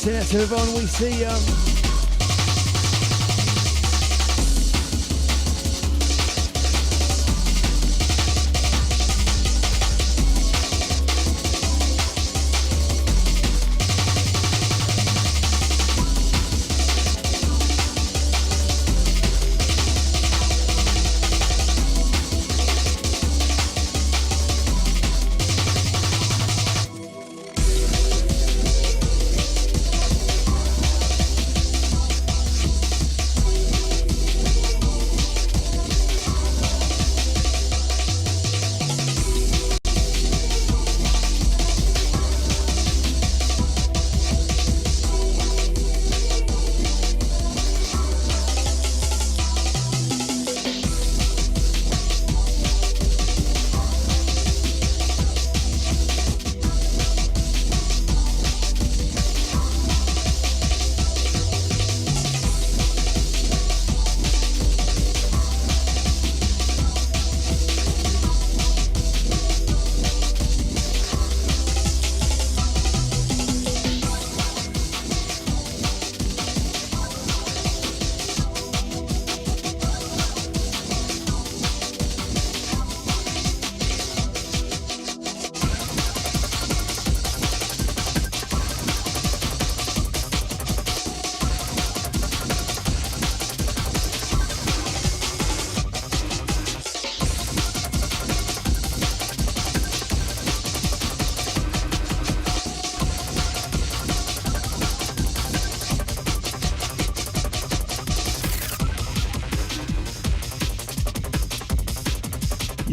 To everyone, we see you.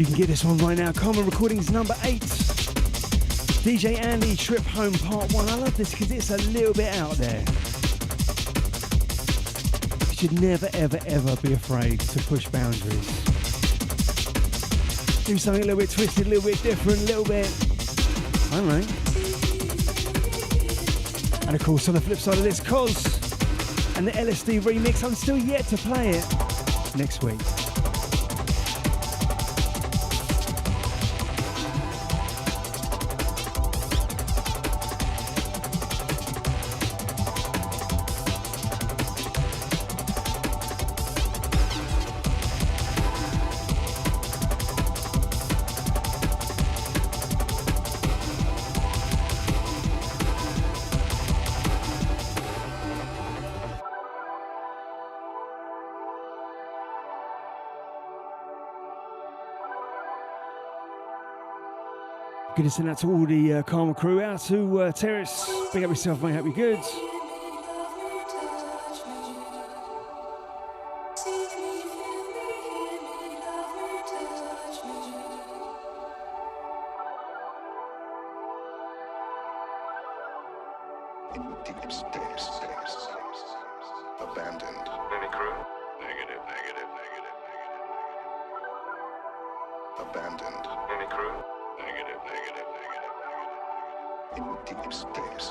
You can get this one right now. Common Recordings number 8. DJ Andy, Trip Home Part 1. I love this because it's a little bit out there. You should never, ever, ever be afraid to push boundaries. Do something a little bit twisted, a little bit different, a little bit, I don't know. And of course, on the flip side of this, Cos and the LSD remix. I'm still yet to play it next week. Gonna send out to all the Karma crew, out to Terrace. Big up yourself, mate. Hope you're good. Abandoned. Any crew? Negative, negative, negative, negative, negative. Abandoned. Any crew? Negative, negative, negative, negative. In deep space.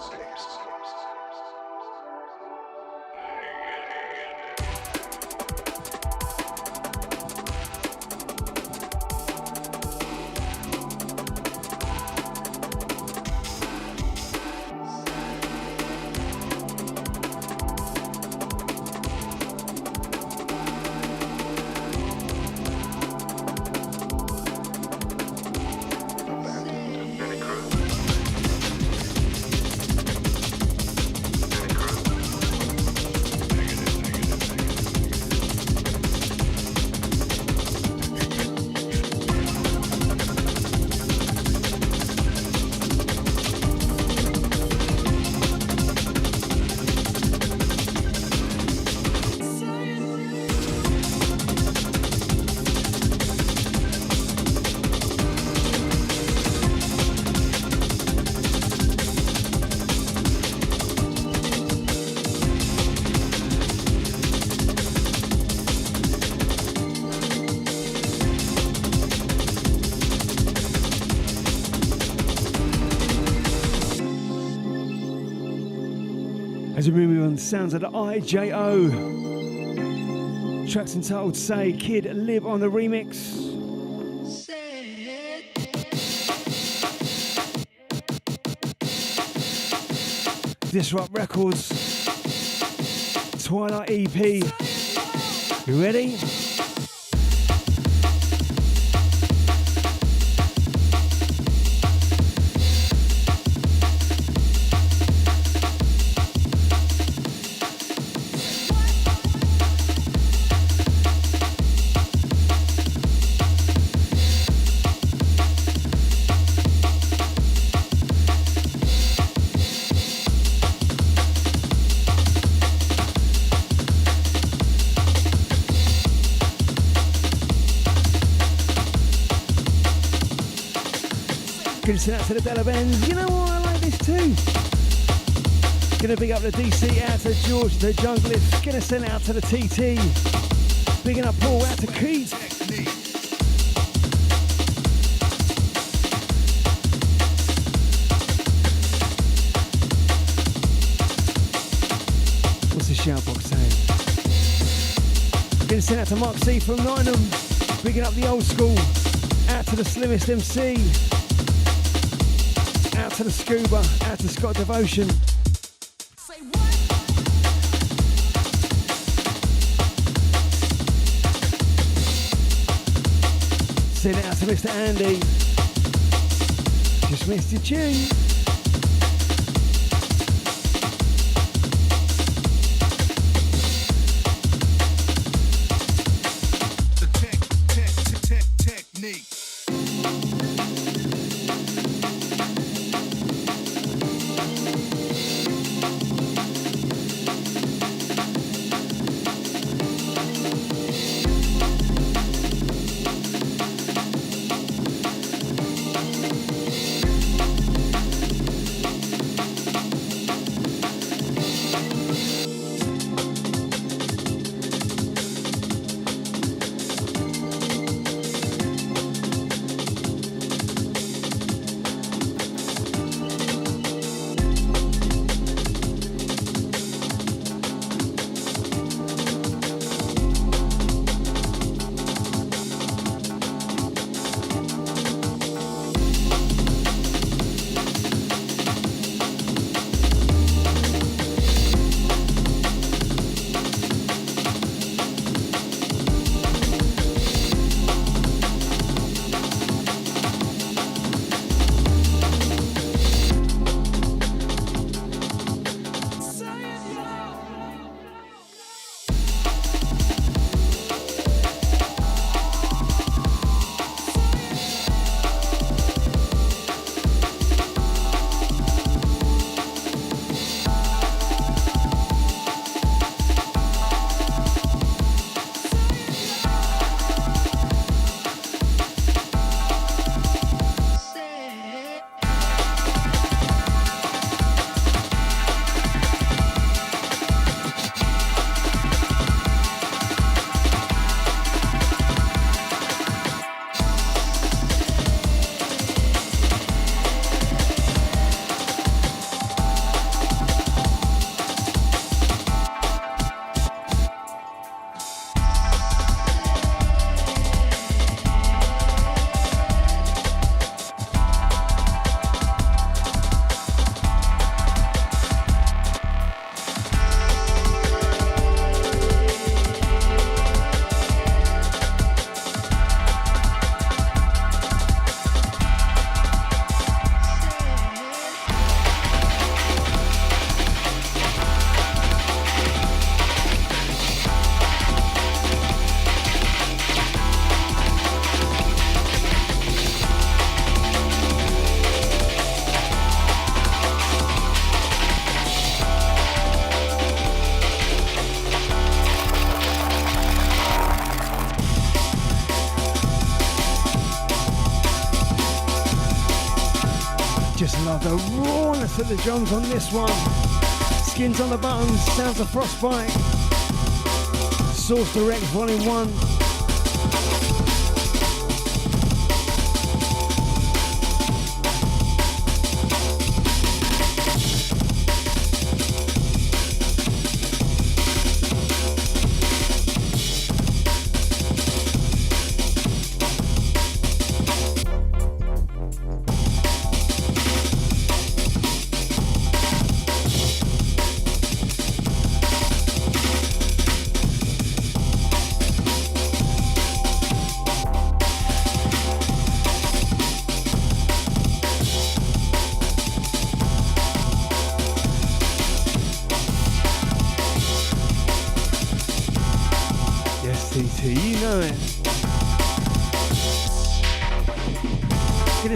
As we move on, sounds of the IJO. Tracks entitled Say, Kid Live on the remix. Disrupt Records. Twilight EP. You ready? Gonna send out to the Bella Benz. You know what? I like this too. Gonna big up the DC, out to George, the Junglist. Gonna send out to the TT. Bigging up Paul, out to Keith. What's the shout box saying? Gonna send out to Mark C from Nottingham. Bigging up the old school. Out to the Slimmest MC. Out to the Scuba, out to Scott Devotion. Say what? Send it out to Mr. Andy. Just missed your tune. Technique. Just love the rawness of the drums on this one. Skins on the buttons, sounds of Frostbite. Source Direct Volume 1.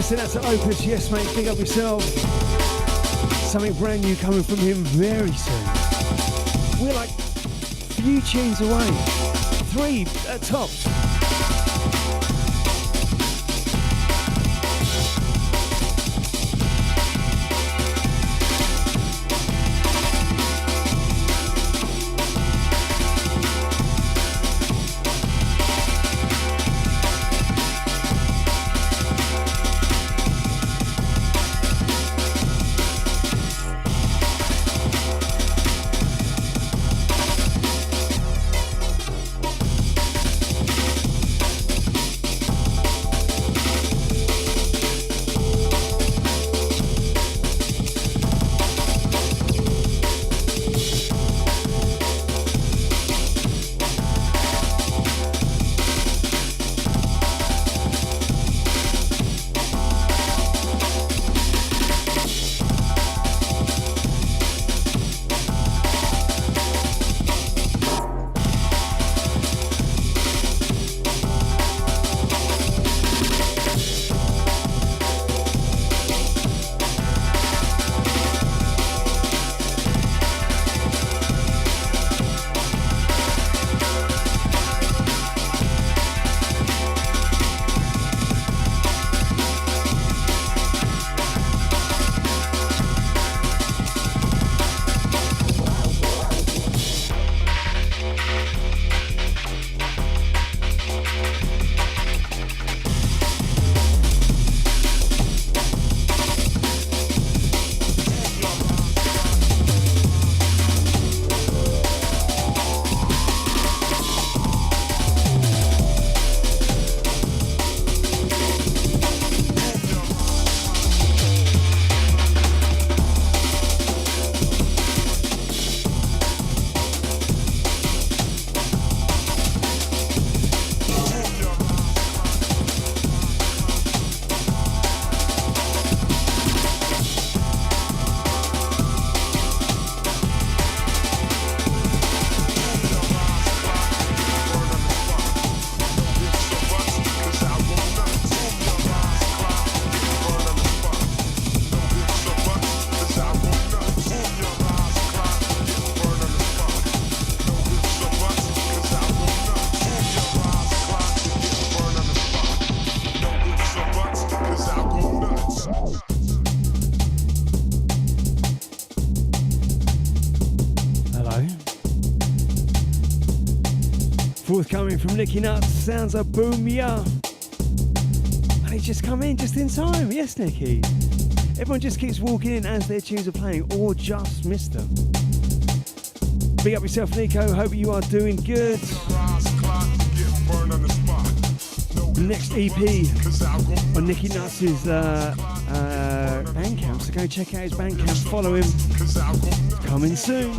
Send out to Opus, yes mate, big up yourself. Something brand new coming from him very soon. We're like few tunes away, 3 at tops. Forthcoming from Nicky Nuts, sounds of Boom Ya. And he's just come in just in time. Yes, Nicky. Everyone just keeps walking in as their tunes are playing, or just missed them. Big up yourself, Nico. Hope you are doing good. Next EP on Nicky Nuts is Bandcamp, so go check out his Bandcamp, follow him. Coming soon.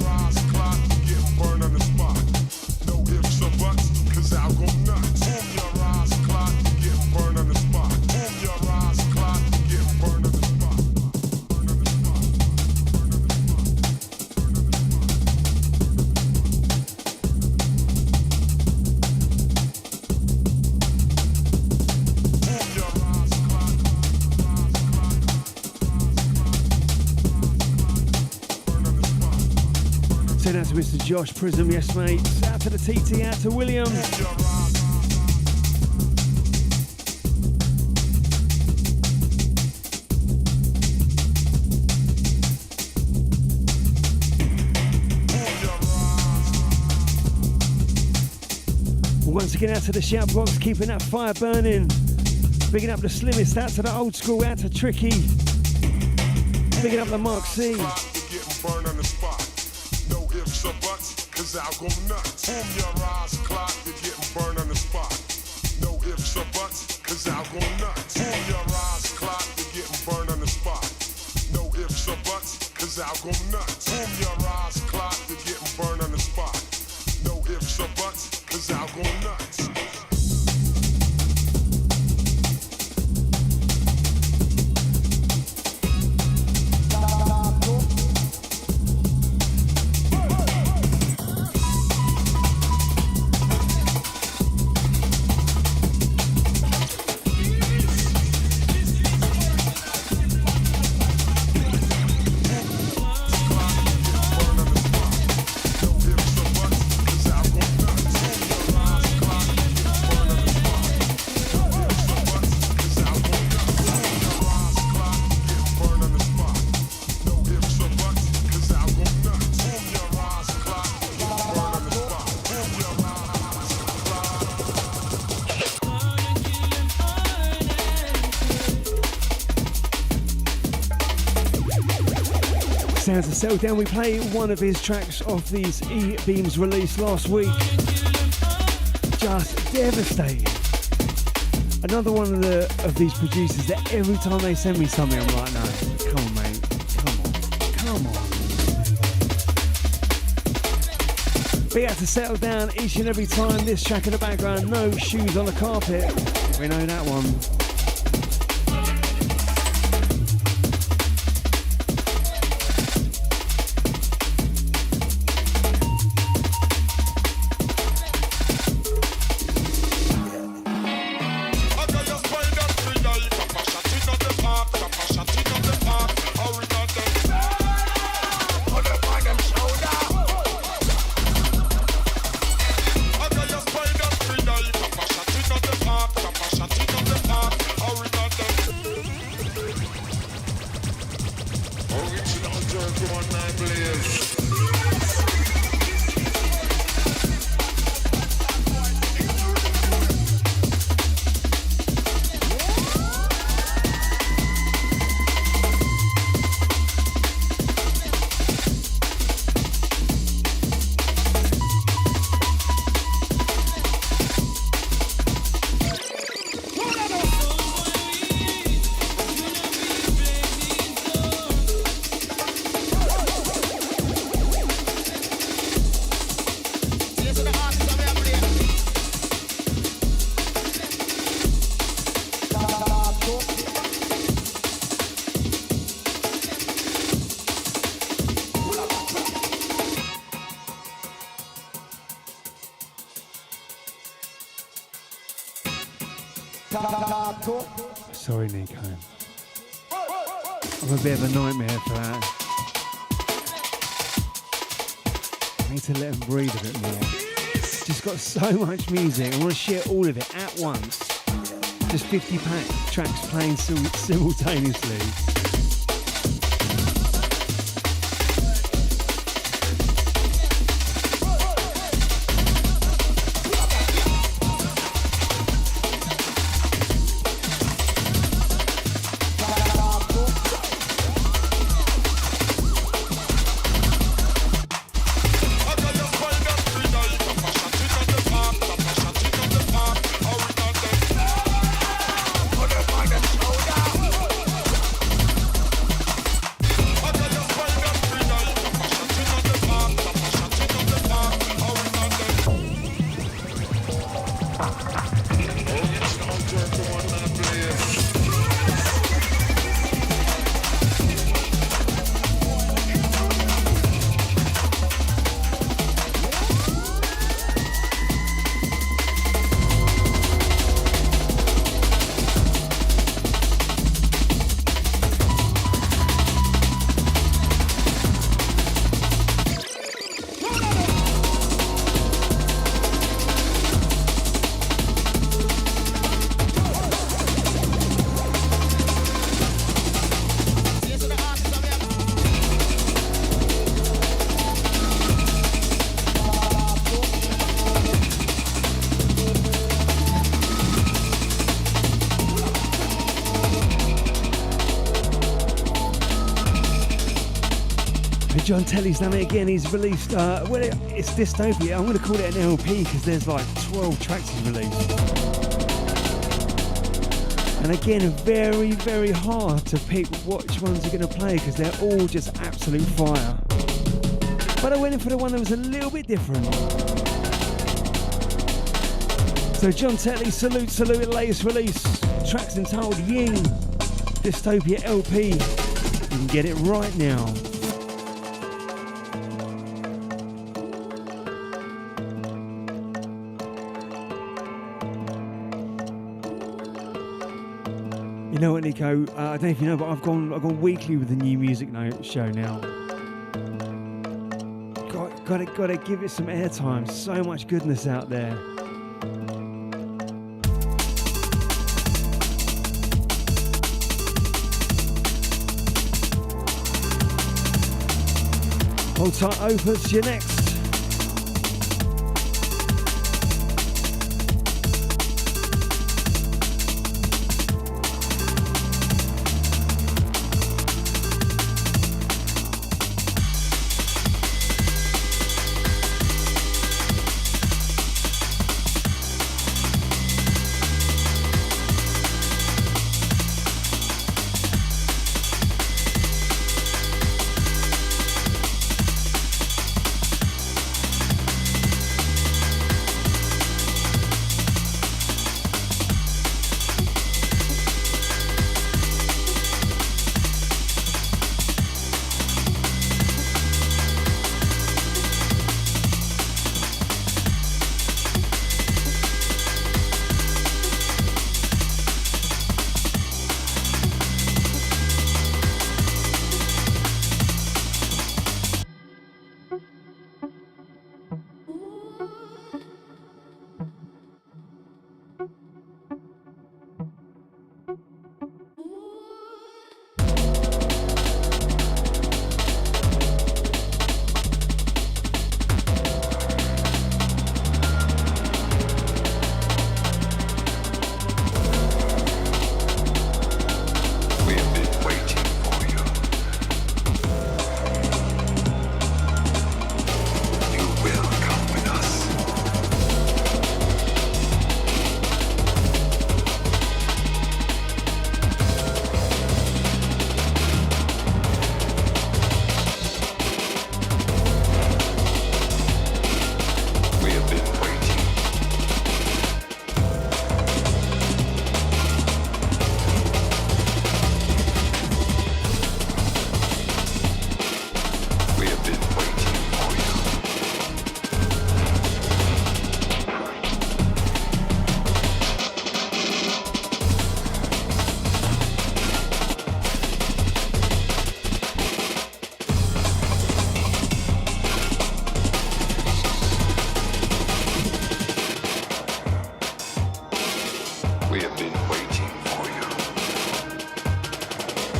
Send out to Mr. Josh Prism, yes mate. Out to the TT, out to William. Once again, out to the shout box, keeping that fire burning. Bigging up the slimmest, out to the old school, out to Tricky. Bigging up the Mark C. No ifs or buts, cause I'll go nuts. Boom your eyes, clock, you're getting burned on the spot. No ifs or buts, cause I'll go nuts. Boom your eyes, clock, you're getting burned on the spot. No ifs or buts, cause I'll go nuts. Boom your eyes, clock, you're getting burned on the spot. No ifs or buts, cause I'll go nuts. Sounds to settle down. We play one of his tracks off these E-Beams released last week. Just devastating. Another one of these producers that every time they send me something, I'm like, no, come on, mate, come on. But yeah, to settle down each and every time. This track in the background, No Shoes on the Carpet. We know that one. Sorry, Nico. I'm a bit of a nightmare for that. I need to let him breathe a bit more. Just got so much music. I want to share all of it at once. Just 50 tracks playing simultaneously. John Telly's done it again. He's released, it's Dystopia. I'm going to call it an LP because there's like 12 tracks he's released. And again, very, very hard to pick which ones are going to play because they're all just absolute fire. But I went in for the one that was a little bit different. So John Telly, salute, latest release. Tracks entitled Ying, Dystopia LP. You can get it right now. You know what, Nico? I don't know if you know, but I've gone weekly with the New Music Show now. Got to give it some airtime. So much goodness out there. Hold tight, Opus. You're next.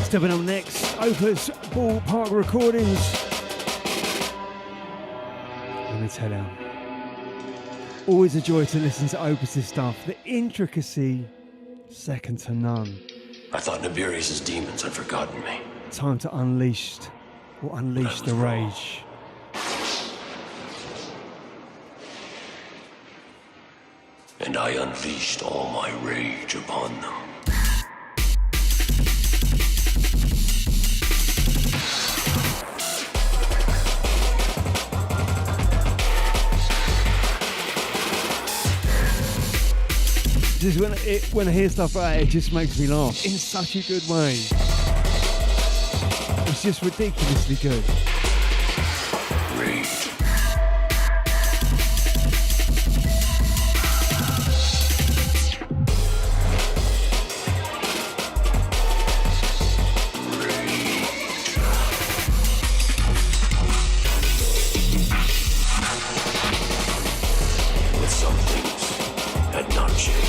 Stepping up next, Opus Ballpark Recordings. Let me tell you, always a joy to listen to Opus's stuff. The intricacy, second to none. I thought Nibirius' demons had forgotten me. Time to unleash the rage. And I unleashed all my rage upon them. Just when I hear stuff like that, it just makes me laugh in such a good way. It's just ridiculously good. Rage. But some things had not changed.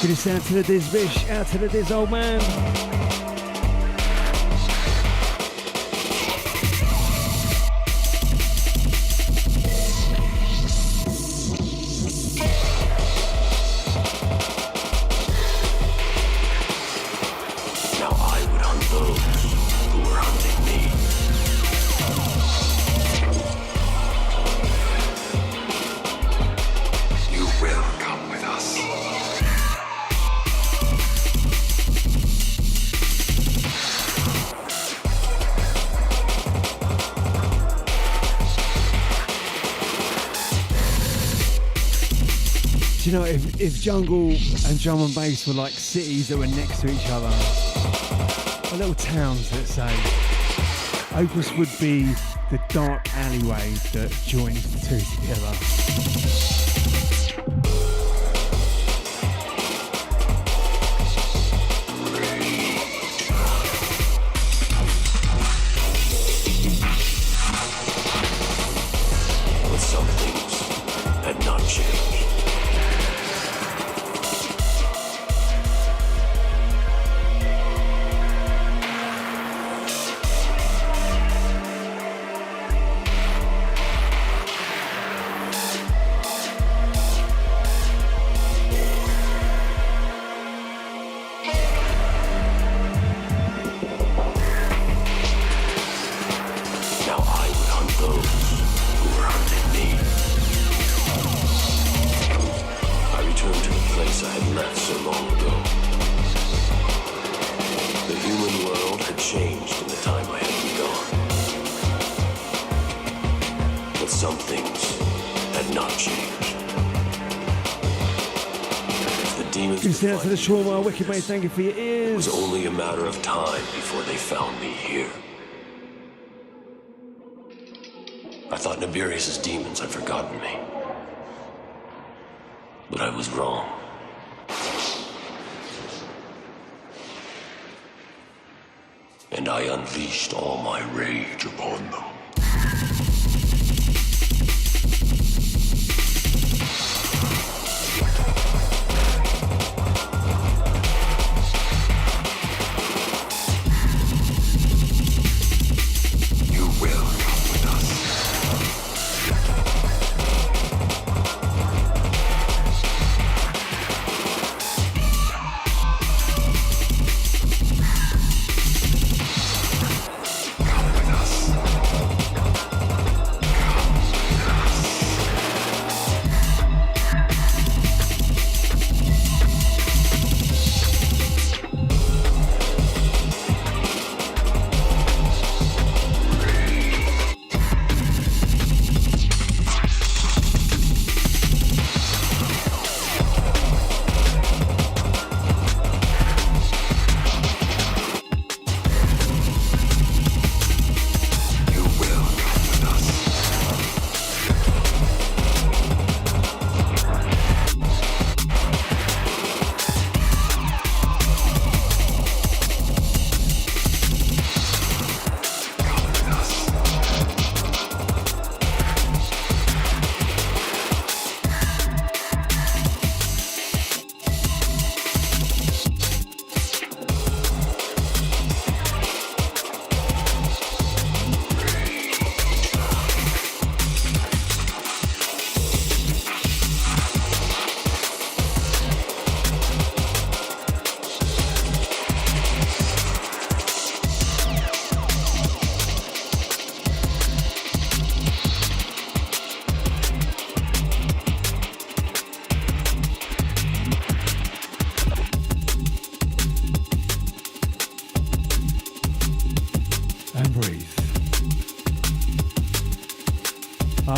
Get this out to the Diz Bish, out to the Diz old man. Do you know, if jungle and drum and bass were like cities that were next to each other, or little towns, let's say, Opus would be the dark alleyway that joins the two together. But some things had not changed. To the Trauma, Wicked Mate, thank you for your ears. It was only a matter of time before they found me here. I thought Nibirius' demons had forgotten me. But I was wrong. And I unleashed all my rage upon them.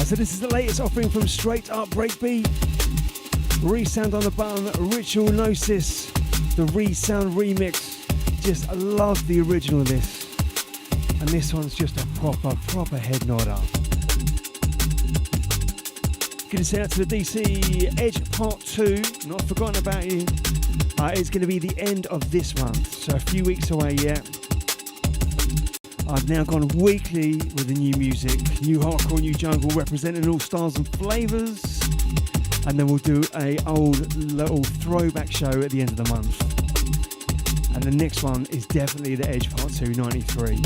So this is the latest offering from Straight Up Breakbeat. Resound on the button, Ritual Gnosis, the Resound remix. Just love the original of this. And this one's just a proper head nodder. Gonna send out to the DC Edge Part 2, not forgotten about you. It's gonna be the end of this month, so a few weeks away yet. I've now gone weekly with the new music, new hardcore, new jungle, representing all styles and flavours. And then we'll do a old little throwback show at the end of the month. And the next one is definitely the Edge Part 2, 93.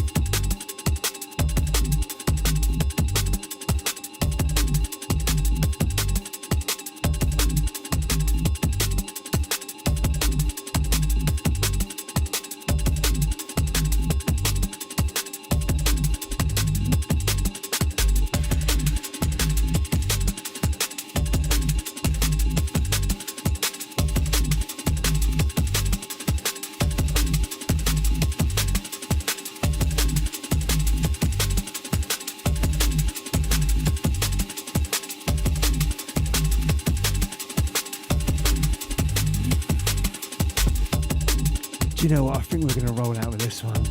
Do you know what? I think we're going to roll out with this one.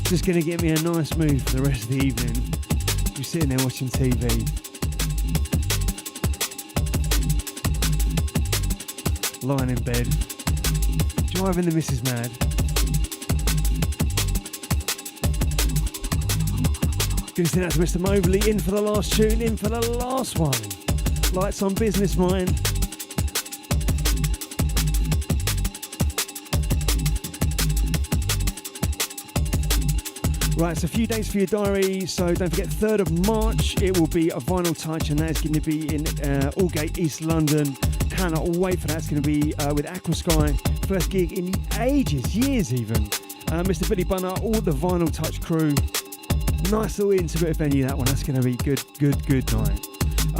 Just going to get me a nice mood for the rest of the evening. You're sitting there watching TV. Lying in bed. Driving the missus mad. Going to send out to Mr. Mobley, in for the last tune, in for the last one. Lights on business, mine. Right, it's a few dates for your diary, so don't forget 3rd of March, it will be a vinyl touch, and that's going to be in Aldgate, East London. Cannot wait for that. It's going to be with Aquasky. First gig in ages, years even. Mr. Billy Bunner, all the vinyl touch crew. Nice little intimate venue, that one. That's going to be good night.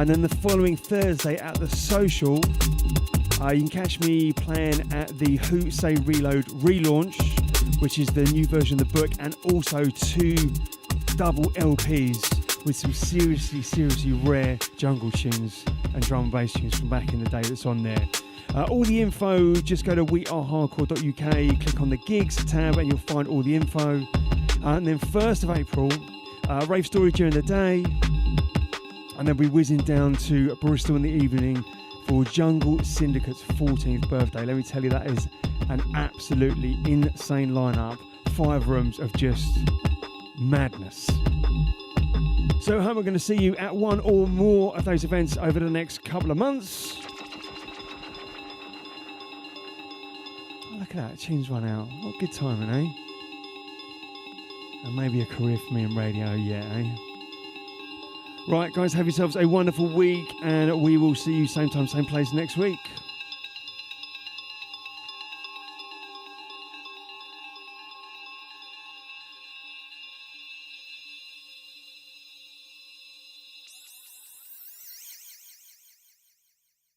And then the following Thursday at the Social, you can catch me playing at the Who Say Reload relaunch, which is the new version of the book, and also 2 double LPs with some seriously rare jungle tunes and drum and bass tunes from back in the day that's on there. All the info, just go to wearehardcore.uk, click on the gigs tab and you'll find all the info. And then 1st of April, rave story during the day, and then we're whizzing down to Bristol in the evening for Jungle Syndicate's 14th birthday. Let me tell you, that is an absolutely insane lineup. 5 rooms of just madness. So I hope we're going to see you at one or more of those events over the next couple of months. Oh, look at that, tune's run out. What good timing, eh? And maybe a career for me in radio, yeah, eh? Right, guys, have yourselves a wonderful week, and we will see you same time, same place next week.